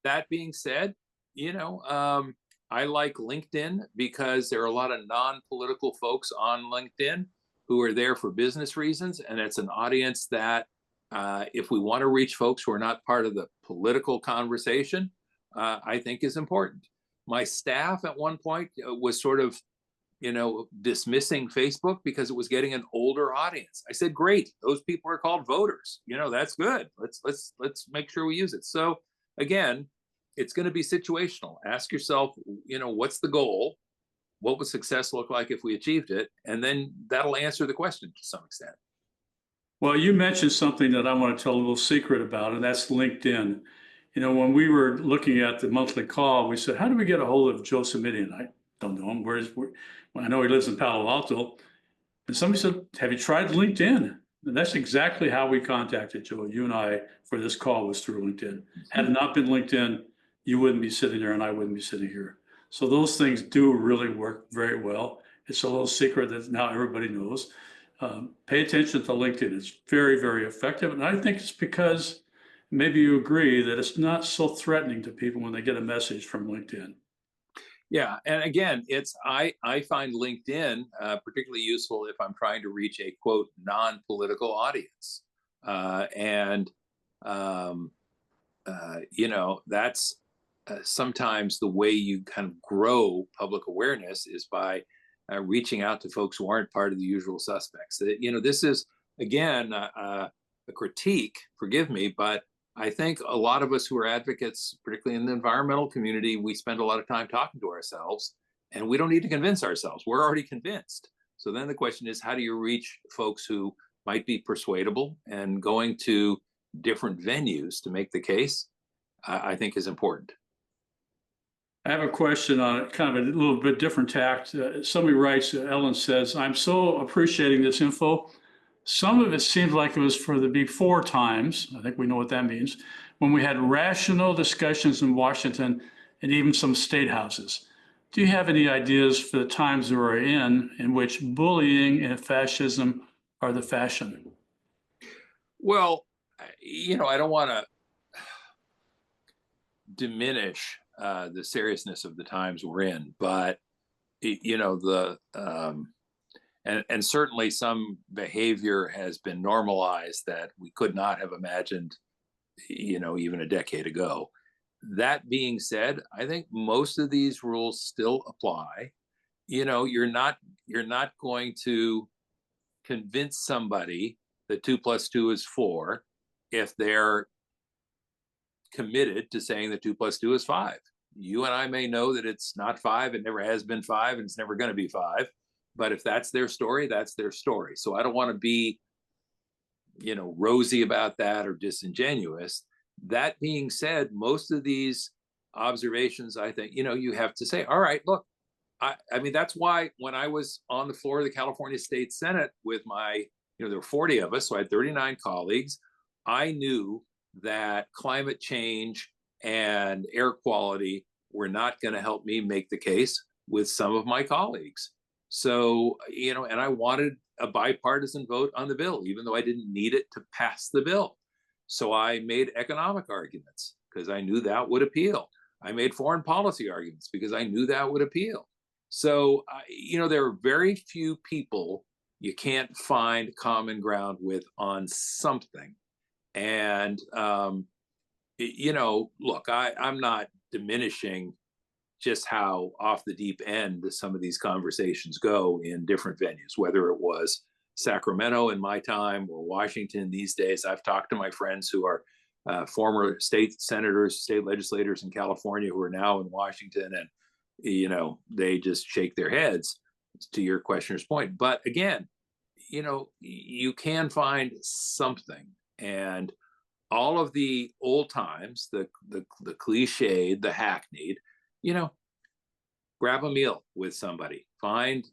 That being said, I like LinkedIn because there are a lot of non-political folks on LinkedIn who are there for business reasons. And it's an audience that if we want to reach folks who are not part of the political conversation, I think is important. My staff at one point was sort of, dismissing Facebook because it was getting an older audience. I said, great, those people are called voters. That's good. Let's make sure we use it. So again, it's going to be situational. Ask yourself, what's the goal? What would success look like if we achieved it? And then that'll answer the question to some extent. Well, you mentioned something that I want to tell a little secret about, and that's LinkedIn. When we were looking at the monthly call, we said, how do we get a hold of Joe Simitian? I don't know him. I know he lives in Palo Alto, And somebody said, have you tried LinkedIn? And that's exactly how we contacted Joe. You and I for this call was through LinkedIn. Had it not been LinkedIn, you wouldn't be sitting there and I wouldn't be sitting here. So those things do really work very well. It's a little secret that now everybody knows. Pay attention to LinkedIn. It's very, very effective. And I think it's because maybe you agree that it's not so threatening to people when they get a message from LinkedIn. Yeah, and again, I find LinkedIn particularly useful if I'm trying to reach a quote non-political audience, and um, that's sometimes the way you kind of grow public awareness is by reaching out to folks who aren't part of the usual suspects. This is again a critique. Forgive me, but I think a lot of us who are advocates, particularly in the environmental community, we spend a lot of time talking to ourselves, and we don't need to convince ourselves. We're already convinced. So then the question is, how do you reach folks who might be persuadable, and going to different venues to make the case, I think is important. I have a question on kind of a little bit different tact. Somebody writes, Ellen says, I'm so appreciating this info. Some of it seems like it was for the before times. I think we know what that means. When we had rational discussions in Washington and even some state houses. Do you have any ideas for the times we're in which bullying and fascism are the fashion? Well, I don't want to diminish the seriousness of the times we're in, but and certainly some behavior has been normalized that we could not have imagined, even a decade ago. That being said, I think most of these rules still apply. You're not going to convince somebody that 2 + 2 is 4 if they're committed to saying that 2 + 2 is 5. You and I may know that it's not 5, it never has been 5, and it's never going to be 5. But if that's their story, that's their story. So I don't want to be, rosy about that or disingenuous. That being said, most of these observations, I think, you have to say, all right, look, I mean, that's why when I was on the floor of the California State Senate with my, there were 40 of us, so I had 39 colleagues. I knew that climate change and air quality were not going to help me make the case with some of my colleagues. So, and I wanted a bipartisan vote on the bill, even though I didn't need it to pass the bill. So I made economic arguments because I knew that would appeal. I made foreign policy arguments because I knew that would appeal. So, there are very few people you can't find common ground with on something. And, look, I'm not diminishing just how off the deep end some of these conversations go in different venues, whether it was Sacramento in my time or Washington these days. I've talked to my friends who are former state senators, state legislators in California who are now in Washington, and they just shake their heads to your questioner's point. But again, you can find something, and all of the old times, the cliched, the hackneyed, grab a meal with somebody, find,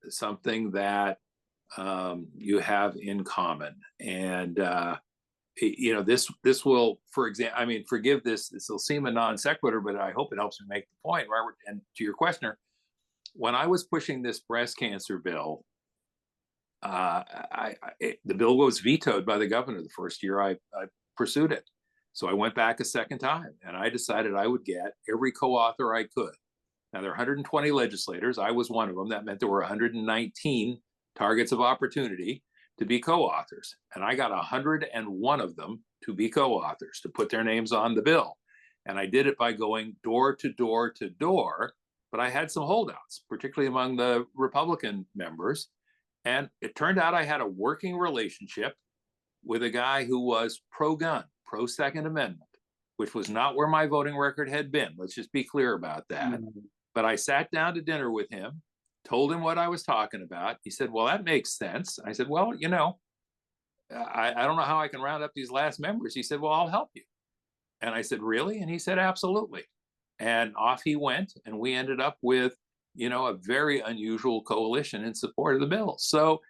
something that you have in common. And, this will, for example, I mean, forgive this will seem a non sequitur, but I hope it helps me make the point, Robert. And to your questioner, when I was pushing this breast cancer bill, the bill was vetoed by the governor the first year I pursued it. So I went back a second time, and I decided I would get every co-author I could. Now, there are 120 legislators. I was one of them. That meant there were 119 targets of opportunity to be co-authors. And I got 101 of them to be co-authors, to put their names on the bill. And I did it by going door to door to door. But I had some holdouts, particularly among the Republican members. And it turned out I had a working relationship with a guy who was pro-gun, pro-Second Amendment, which was not where my voting record had been. Let's just be clear about that. Mm-hmm. But I sat down to dinner with him, told him what I was talking about. He said, well, that makes sense. I said, well, I don't know how I can round up these last members. He said, well, I'll help you. And I said, really? And he said, absolutely. And off he went. And we ended up with a very unusual coalition in support of the bill. So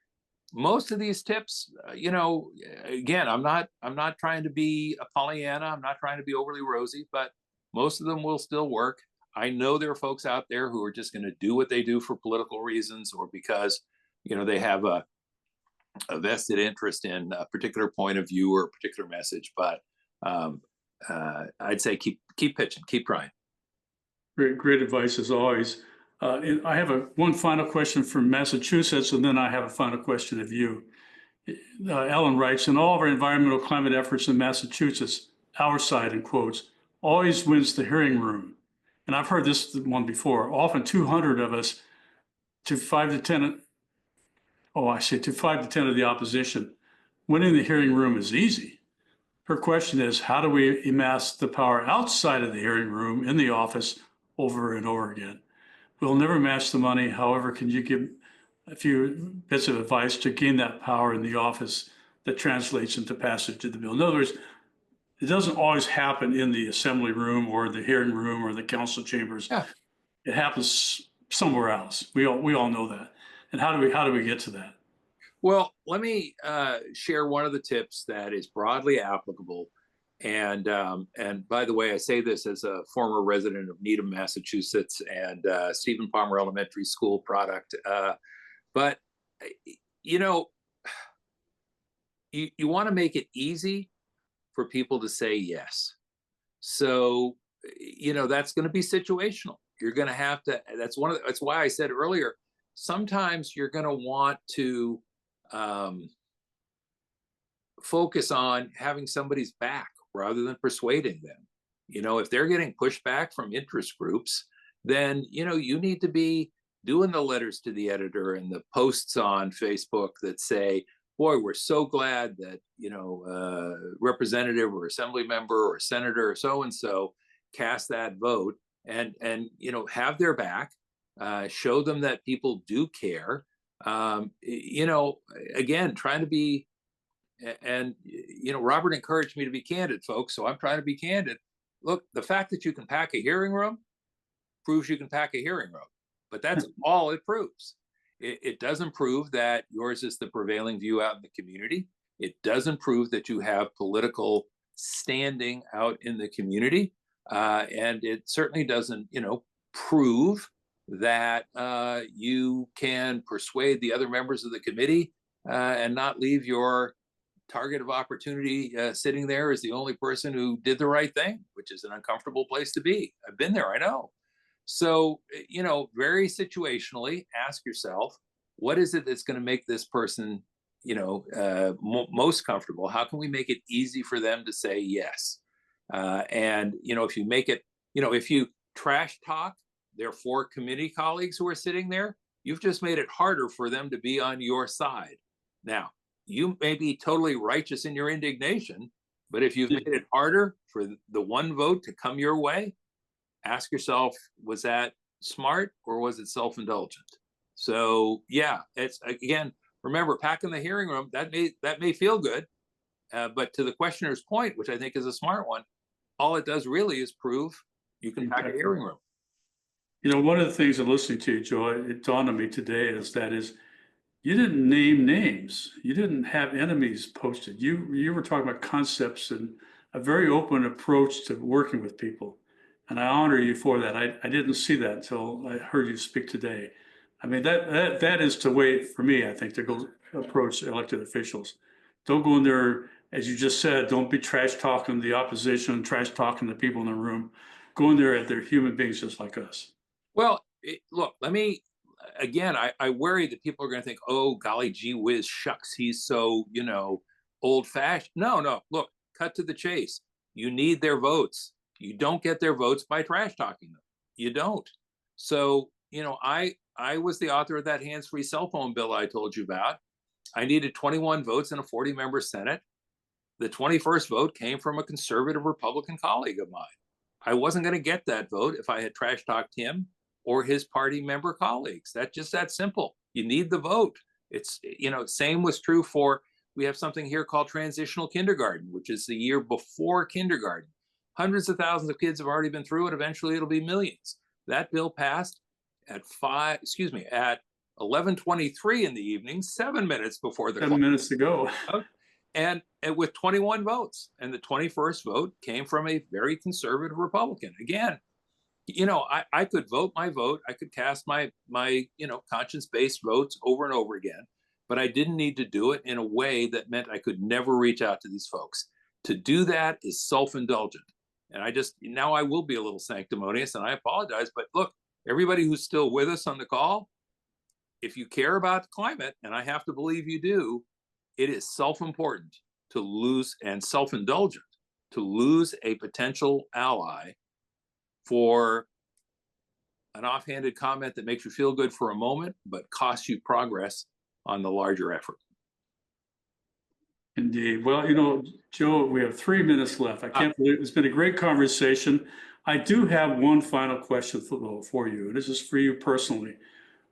most of these tips, again, I'm not trying to be a Pollyanna. I'm not trying to be overly rosy, but most of them will still work. I know there are folks out there who are just going to do what they do for political reasons, or because, they have a vested interest in a particular point of view or a particular message. But I'd say keep pitching, keep trying. Great advice as always. And I have one final question from Massachusetts, and then I have a final question of you. Ellen writes, in all of our environmental climate efforts in Massachusetts, our side, in quotes, always wins the hearing room. And I've heard this one before. Often 200 of us to 5 to 10, to 5 to 10 of the opposition. Winning the hearing room is easy. Her question is, how do we amass the power outside of the hearing room in the office over and over again? We'll never match the money. However, can you give a few bits of advice to gain that power in the office that translates into passage of the bill? In other words, it doesn't always happen in the assembly room or the hearing room or the council chambers. Yeah. It happens somewhere else. We all know that. And how do we get to that? Well, let me share one of the tips that is broadly applicable. And by the way, I say this as a former resident of Needham, Massachusetts, and Stephen Palmer Elementary School product. But you want to make it easy for people to say yes. So that's going to be situational. You're going to have to. That's why I said earlier. Sometimes you're going to want to focus on having somebody's back rather than persuading them. If they're getting pushback from interest groups, then you need to be doing the letters to the editor and the posts on Facebook that say, boy, we're so glad that representative or assembly member or senator or so and so cast that vote, and have their back, show them that people do care. Again, trying to be, and Robert encouraged me to be candid, folks, so I'm trying to be candid. Look, the fact that you can pack a hearing room proves you can pack a hearing room, but that's all it proves. It doesn't prove that yours is the prevailing view out in the community. It doesn't prove that you have political standing out in the community, and it certainly doesn't prove that you can persuade the other members of the committee and not leave your target of opportunity sitting there as the only person who did the right thing, which is an uncomfortable place to be. I've been there, I know. So, very situationally, ask yourself, what is it that's going to make this person, most comfortable? How can we make it easy for them to say yes? And if you make it, if you trash talk their 4 committee colleagues who are sitting there, you've just made it harder for them to be on your side. Now, you may be totally righteous in your indignation, but if you've made it harder for the one vote to come your way, ask yourself, was that smart or was it self-indulgent? So yeah, it's, again, remember, packing the hearing room, that may feel good, but to the questioner's point, which I think is a smart one, all it does really is prove you can pack a hearing room. One of the things I'm listening to, Joe, it dawned on me today is you didn't name names. You didn't have enemies posted. You were talking about concepts and a very open approach to working with people. And I honor you for that. I didn't see that until I heard you speak today. I mean, that is the way for me, I think, to go approach elected officials. Don't go in there, as you just said, don't be trash talking the opposition, trash talking the people in the room. Go in there, they're human beings just like us. Well, look, again, I worry that people are going to think, oh, golly gee whiz, shucks, he's so, old fashioned. No, look, cut to the chase. You need their votes. You don't get their votes by trash talking them. You don't. So, I was the author of that hands-free cell phone bill I told you about. I needed 21 votes in a 40-member Senate. The 21st vote came from a conservative Republican colleague of mine. I wasn't going to get that vote if I had trash talked him or his party member colleagues. That's just that simple. You need the vote. It's, same was true for, we have something here called transitional kindergarten, which is the year before kindergarten. Hundreds of thousands of kids have already been through it. Eventually it'll be millions. That bill passed at 11:23 in the evening, 7 minutes before the 7 minutes to go. clock, and with 21 votes. And the 21st vote came from a very conservative Republican. Again, I could vote my vote. I could cast my conscience-based votes over and over again, but I didn't need to do it in a way that meant I could never reach out to these folks. To do that is self-indulgent. And now I will be a little sanctimonious, and I apologize, but look, everybody who's still with us on the call, if you care about climate, and I have to believe you do, it is self-important to lose and self-indulgent to lose a potential ally for an offhanded comment that makes you feel good for a moment, but costs you progress on the larger effort. Indeed. Well, Joe, we have 3 minutes left. I can't believe it's been a great conversation. I do have one final question for you, and this is for you personally.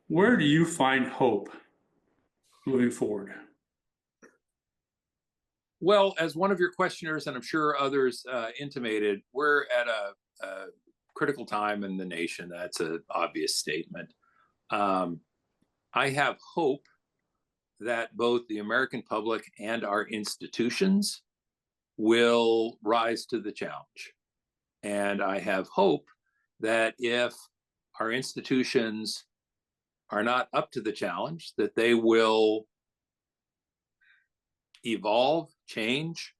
Where do you find hope moving forward? Well, as one of your questioners, and I'm sure others intimated, we're at a critical time in the nation. That's an obvious statement. I have hope that both the American public and our institutions will rise to the challenge. And I have hope that if our institutions are not up to the challenge, that they will evolve, change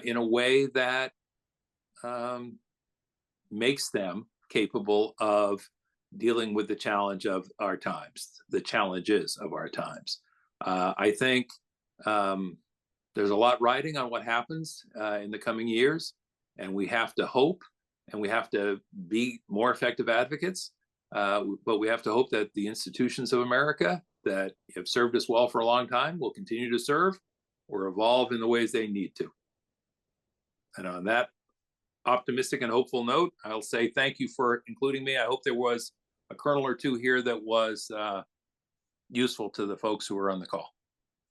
in a way that makes them capable of dealing with the challenge of our times, the challenges of our times. I think there's a lot riding on what happens in the coming years, and we have to hope and we have to be more effective advocates, but we have to hope that the institutions of America that have served us well for a long time will continue to serve or evolve in the ways they need to. And on that optimistic and hopeful note, I'll say thank you for including me. I hope there was a kernel or two here that was useful to the folks who are on the call.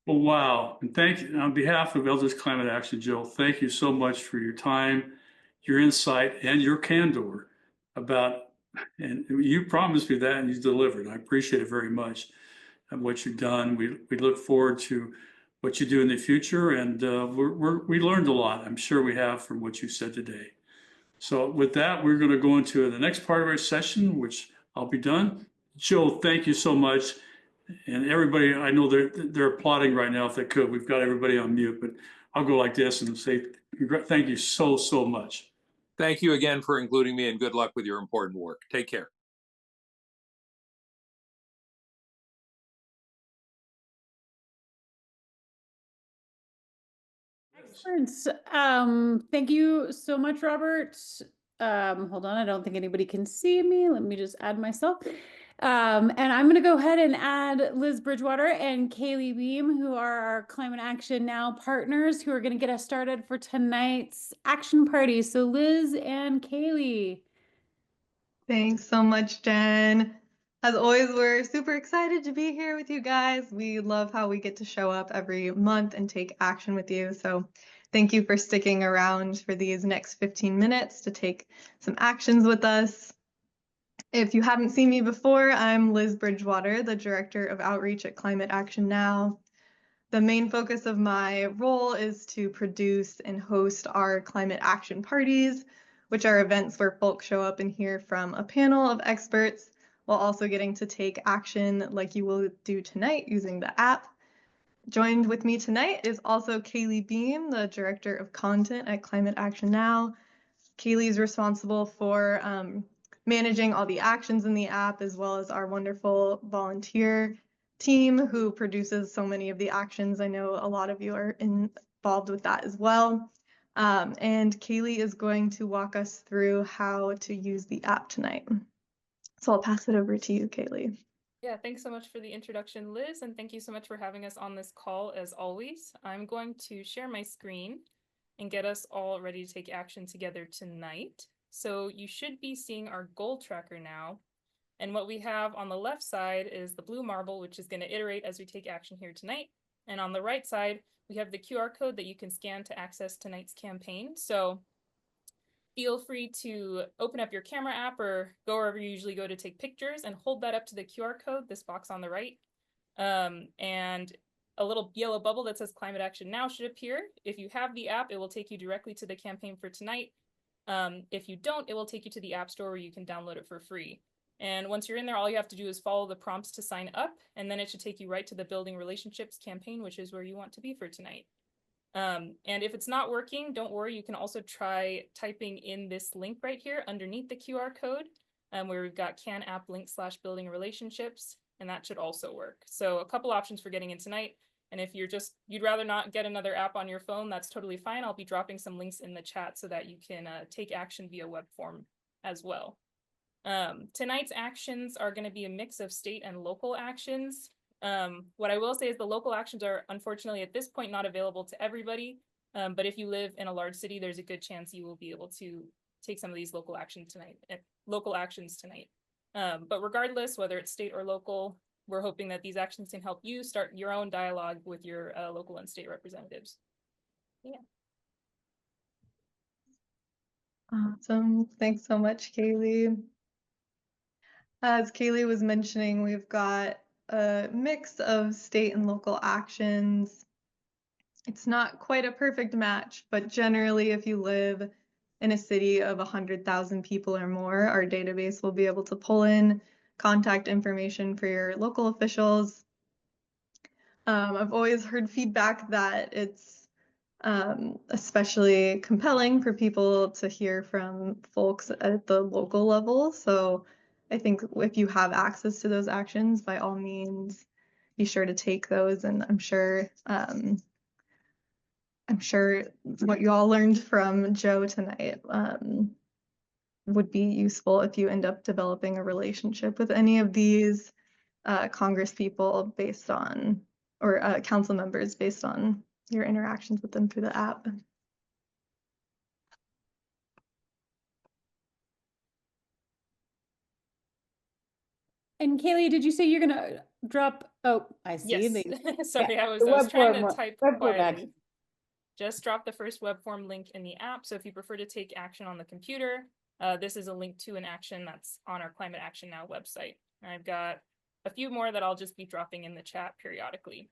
Well, wow. And thank you on behalf of Elders Climate Action, Joe, thank you so much for your time, your insight, and your candor and you promised me that and you delivered. I appreciate it very much and what you've done. We look forward to what you do in the future, and we learned a lot. I'm sure we have from what you said today. So with that, we're going to go into the next part of our session, which I'll be done. Joe, thank you so much. And everybody, I know they're applauding right now if they could. We've got everybody on mute, but I'll go like this and say thank you so much. Thank you again for including me, and good luck with your important work. Take care. Excellent. Thank you so much, Robert. Hold on, I don't think anybody can see me. Let me just add myself. And I'm going to go ahead and add Liz Bridgewater and Kaylee Beam, who are our Climate Action Now partners, who are going to get us started for tonight's action party. So Liz and Kaylee. Thanks so much, Jen. As always, we're super excited to be here with you guys. We love how we get to show up every month and take action with you. So thank you for sticking around for these next 15 minutes to take some actions with us. If you haven't seen me before, I'm Liz Bridgewater, the Director of Outreach at Climate Action Now. The main focus of my role is to produce and host our climate action parties, which are events where folks show up and hear from a panel of experts while also getting to take action like you will do tonight using the app. Joined with me tonight is also Kaylee Beam, the Director of Content at Climate Action Now. Kaylee is responsible for managing all the actions in the app, as well as our wonderful volunteer team who produces so many of the actions. I know a lot of you are involved with that as well. And Kaylee is going to walk us through how to use the app tonight. So I'll pass it over to you, Kaylee. Yeah, thanks so much for the introduction, Liz, and thank you so much for having us on this call as always. I'm going to share my screen and get us all ready to take action together tonight. So you should be seeing our goal tracker now. And what we have on the left side is the blue marble, which is going to iterate as we take action here tonight. And on the right side, we have the QR code that you can scan to access tonight's campaign. So feel free to open up your camera app or go wherever you usually go to take pictures and hold that up to the QR code, this box on the right. And a little yellow bubble that says Climate Action Now should appear. If you have the app, it will take you directly to the campaign for tonight. If you don't, it will take you to the App Store where you can download it for free. And once you're in there, all you have to do is follow the prompts to sign up, and then it should take you right to the Building Relationships campaign, which is where you want to be for tonight. And if it's not working, don't worry, you can also try typing in this link right here underneath the QR code, where we've got can-app-link/building relationships, and that should also work. So a couple options for getting in tonight. And if you'd rather not get another app on your phone, that's totally fine. I'll be dropping some links in the chat so that you can take action via web form as well. Tonight's actions are going to be a mix of state and local actions. What I will say is the local actions are unfortunately at this point not available to everybody. But if you live in a large city, there's a good chance you will be able to take some of these local actions tonight. But regardless, whether it's state or local, we're hoping that these actions can help you start your own dialogue with your local and state representatives. Yeah. Awesome. Thanks so much, Kaylee. As Kaylee was mentioning, we've got a mix of state and local actions. It's not quite a perfect match, but generally, if you live in a city of 100,000 people or more, our database will be able to pull in contact information for your local officials. I've always heard feedback that it's especially compelling for people to hear from folks at the local level. So I think if you have access to those actions, by all means, be sure to take those. And I'm sure what you all learned from Joe tonight would be useful if you end up developing a relationship with any of these Congress people based on, or council members based on your interactions with them through the app. And Kaylee, did you say you're gonna drop? Oh, I see. Yes. Sorry, yeah, I was the web trying form, to type web form quietly. action. Just drop the first web form link in the app. So if you prefer to take action on the computer, this is a link to an action that's on our Climate Action Now website. And I've got a few more that I'll just be dropping in the chat periodically.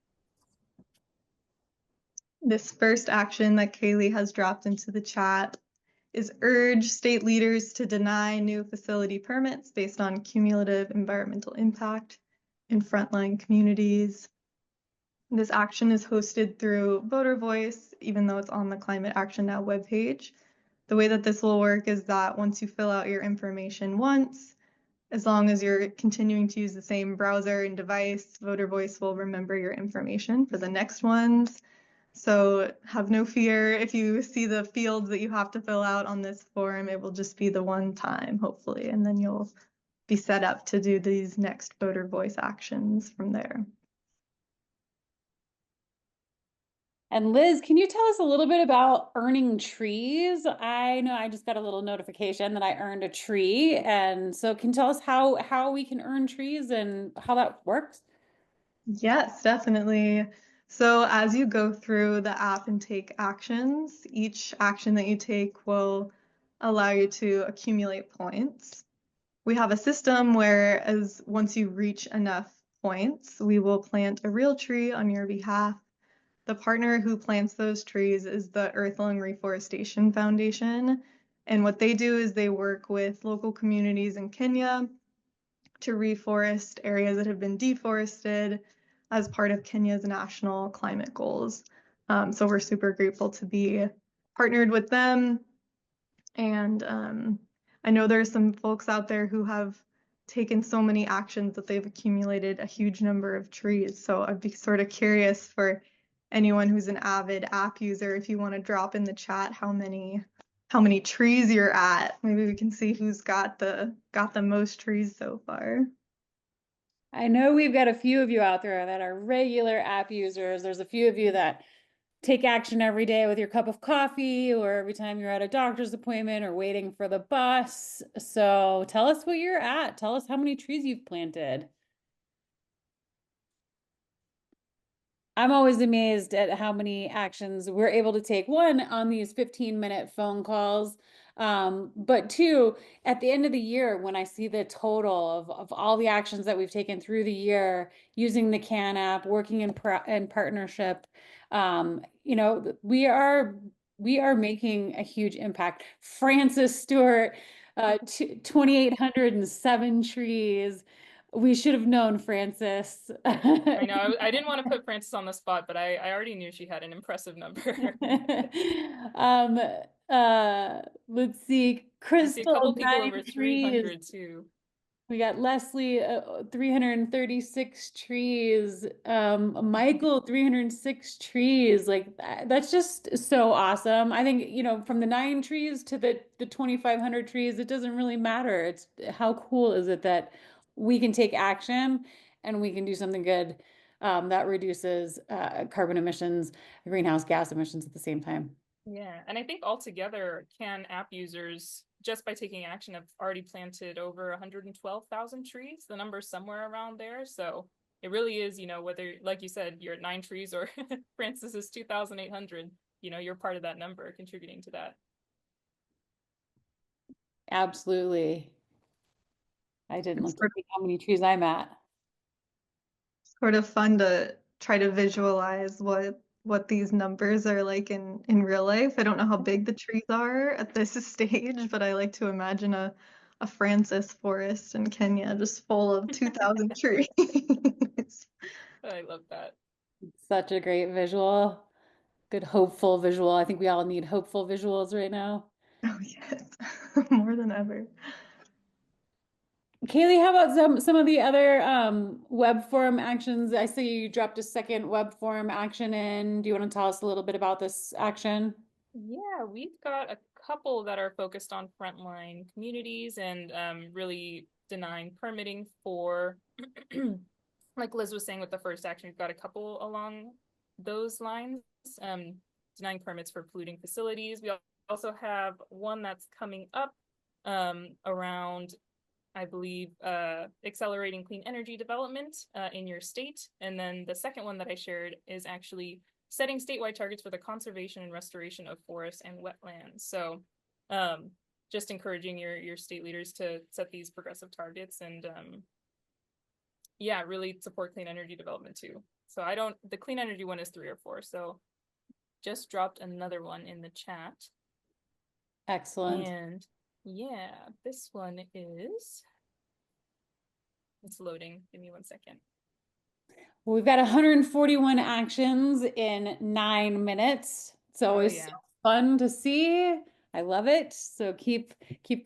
This first action that Kaylee has dropped into the chat is urge state leaders to deny new facility permits based on cumulative environmental impact in frontline communities. This action is hosted through Voter Voice, even though it's on the Climate Action Now webpage. The way that this will work is that once you fill out your information once, as long as you're continuing to use the same browser and device, Voter Voice will remember your information for the next ones. So have no fear. If you see the fields that you have to fill out on this form, it will just be the one time, hopefully, and then you'll be set up to do these next Voter Voice actions from there. And Liz, can you tell us a little bit about earning trees? I know I just got a little notification that I earned a tree. And so can you tell us how we can earn trees and how that works? Yes, definitely. So as you go through the app and take actions, each action that you take will allow you to accumulate points. We have a system where once you reach enough points, we will plant a real tree on your behalf. The partner who plants those trees is the Earthling Reforestation Foundation. And what they do is they work with local communities in Kenya to reforest areas that have been deforested as part of Kenya's national climate goals. So we're super grateful to be partnered with them. And I know there's some folks out there who have taken so many actions that they've accumulated a huge number of trees. So I'd be sort of curious for anyone who's an avid app user, if you want to drop in the chat how many trees you're at. Maybe we can see who's got the most trees so far. I know we've got a few of you out there that are regular app users. There's a few of you that take action every day with your cup of coffee or every time you're at a doctor's appointment or waiting for the bus. So tell us what you're at. Tell us how many trees you've planted. I'm always amazed at how many actions we're able to take. One, on these 15-minute phone calls, But two, at the end of the year, when I see the total of all the actions that we've taken through the year, using the CAN app, working in partnership, you know, we are making a huge impact. Francis Stewart, 2,807 trees. We should have known, Francis. I know I didn't want to put Frances on the spot, but I already knew she had an impressive number. um, let's see, I see a couple Crystal, people 9 over trees. 300 too. We got Leslie, 336 trees. Michael, 306 trees. Like that's just so awesome. I think, you know, from the 9 trees to the 2,500 trees, it doesn't really matter. It's how cool is it that we can take action and we can do something good that reduces carbon emissions, greenhouse gas emissions at the same time. Yeah, and I think altogether, CAN app users, just by taking action, have already planted over 112,000 trees. The number's somewhere around there. So it really is, you know, whether, like you said, you're at 9 trees or Francis is 2,800, you know, you're part of that number contributing to that. Absolutely. I didn't It's look to see how many trees I'm at. sort of fun to try to visualize what these numbers are like in real life. I don't know how big the trees are at this stage, but I like to imagine a Francis forest in Kenya just full of 2,000 trees. I love that. Such a great visual. Good hopeful visual. I think we all need hopeful visuals right now. Oh yes, more than ever. Kaylee, how about some of the other web form actions? I see you dropped a second web form action in. Do you want to tell us a little bit about this action? Yeah, we've got a couple that are focused on frontline communities and really denying permitting for, like Liz was saying with the first action, we've got a couple along those lines, denying permits for polluting facilities. We also have one that's coming up around, I believe, accelerating clean energy development in your state. And then the second one that I shared is actually setting statewide targets for the conservation and restoration of forests and wetlands. So just encouraging your state leaders to set these progressive targets and yeah, really support clean energy development too. So the clean energy one is 3 or 4. So just dropped another one in the chat. Excellent. And yeah, this one is, it's loading. Give me 1 second. Well, we've got 141 actions in 9 minutes. It's always so fun to see. I love it. So keep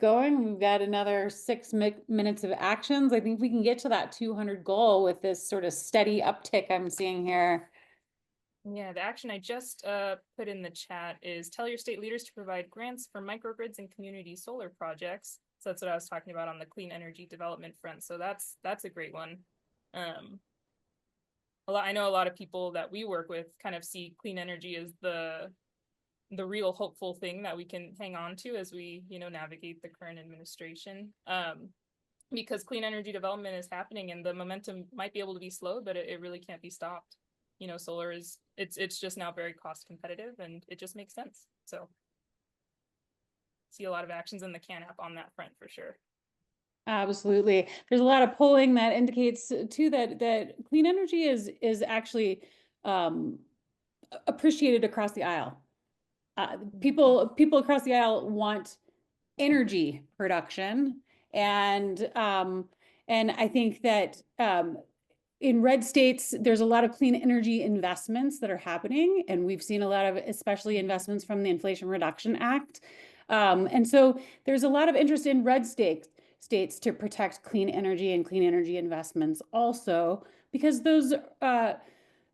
going. We've got another 6 minutes of actions. I think we can get to that 200 goal with this sort of steady uptick I'm seeing here. Yeah, the action I just put in the chat is tell your state leaders to provide grants for microgrids and community solar projects. So that's what I was talking about on the clean energy development front. So that's a great one. I know a lot of people that we work with kind of see clean energy as the real hopeful thing that we can hang on to as we, you know, navigate the current administration. Because clean energy development is happening and the momentum might be able to be slowed, but it really can't be stopped. You know, solar is, it's just now very cost competitive and it just makes sense. So see a lot of actions in the CAN app on that front for sure. Absolutely. There's a lot of polling that indicates too that clean energy is actually appreciated across the aisle. People across the aisle want energy production, and I think that in red states, there's a lot of clean energy investments that are happening, and we've seen a lot of especially investments from the Inflation Reduction Act. And so there's a lot of interest in red states to protect clean energy and clean energy investments also, because those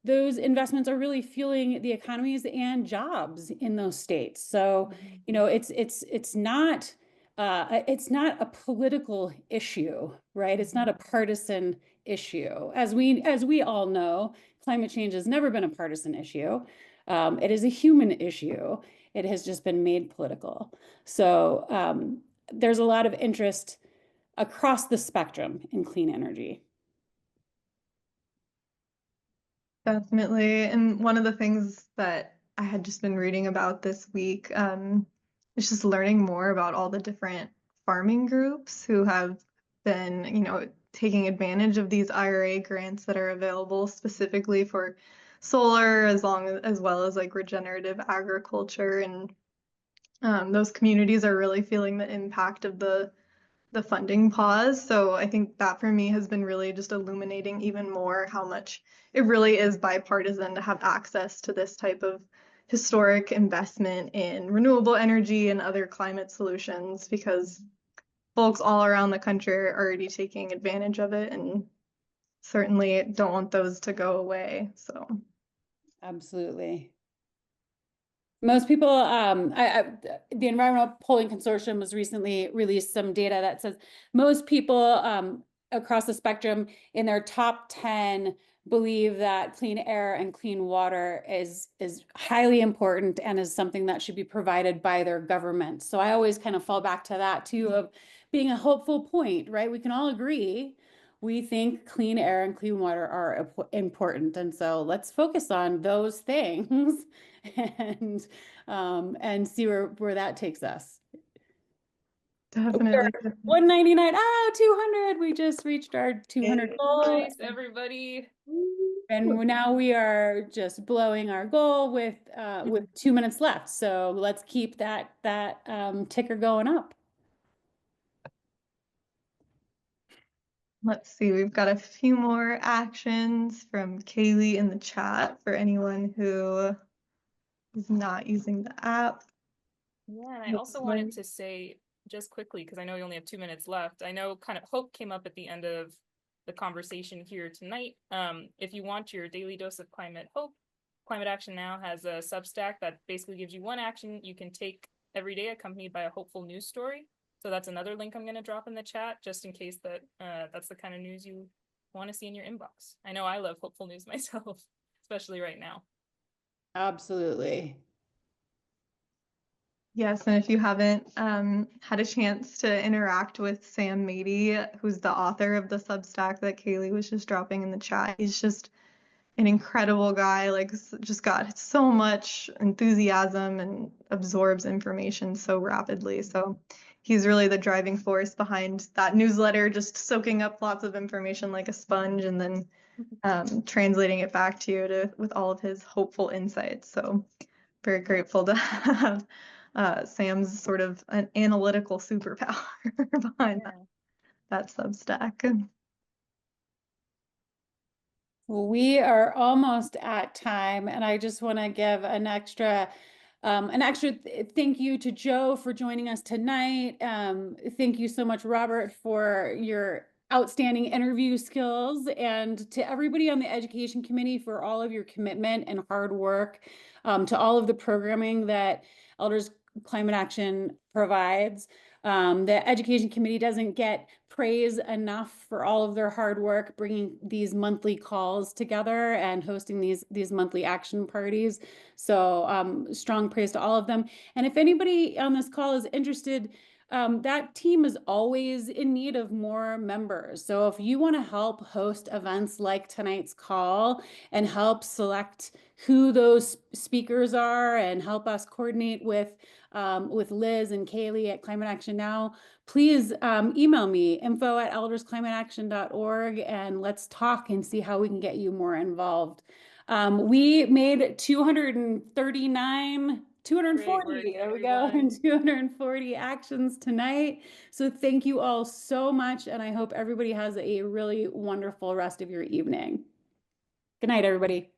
investments are really fueling the economies and jobs in those states. So, you know, it's not a political issue, right? It's not a partisan issue. As we all know, climate change has never been a partisan issue. It is a human issue. It has just been made political. So there's a lot of interest across the spectrum in clean energy. Definitely. And one of the things that I had just been reading about this week it's just learning more about all the different farming groups who have been, taking advantage of these IRA grants that are available specifically for solar as well as like regenerative agriculture. And those communities are really feeling the impact of the funding pause. So I think that for me has been really just illuminating even more how much it really is bipartisan to have access to this type of historic investment in renewable energy and other climate solutions, because folks all around the country are already taking advantage of it and certainly don't want those to go away. So Absolutely. Most people, the Environmental Polling Consortium has recently released some data that says most people across the spectrum in their top 10 believe that clean air and clean water is highly important and is something that should be provided by their government. So I always kind of fall back to that too, of being a hopeful point, right? We can all agree. We think clean air and clean water are important. And so let's focus on those things and see where that takes us. definitely. 199, 200. We just reached our 200 goal. Nice, everybody. And now we are just blowing our goal with 2 minutes left. So let's keep that ticker going up. Let's see, we've got a few more actions from Kaylee in the chat for anyone who is not using the app. Yeah, and I also wanted to say just quickly, because I know we only have 2 minutes left. I know kind of hope came up at the end of the conversation here tonight. If you want your daily dose of climate hope, Climate Action Now has a Substack that basically gives you one action you can take every day, accompanied by a hopeful news story. So that's another link I'm going to drop in the chat, just in case that that's the kind of news you want to see in your inbox. I know I love hopeful news myself, especially right now. Absolutely. Yes, and if you haven't had a chance to interact with Sam Mady, who's the author of the Substack that Kaylee was just dropping in the chat, he's just an incredible guy, like just got so much enthusiasm and absorbs information so rapidly. So he's really the driving force behind that newsletter, just soaking up lots of information like a sponge and then translating it back to you with all of his hopeful insights. So very grateful to have Sam's sort of an analytical superpower behind that Substack. Well, we are almost at time, and I just want to give an extra thank you to Joe for joining us tonight. Thank you so much, Robert, for your outstanding interview skills, and to everybody on the Education Committee for all of your commitment and hard work, to all of the programming that Elders Climate Action provides. The Education Committee doesn't get praise enough for all of their hard work bringing these monthly calls together and hosting these monthly action parties. So strong praise to all of them. And if anybody on this call is interested, that team is always in need of more members. So if you want to help host events like tonight's call and help select who those speakers are and help us coordinate with Liz and Kaylee at Climate Action Now, please email me, info@eldersclimateaction.org, and let's talk and see how we can get you more involved. We made 240, there we go, and 240 actions tonight. So thank you all so much, and I hope everybody has a really wonderful rest of your evening. Good night, everybody.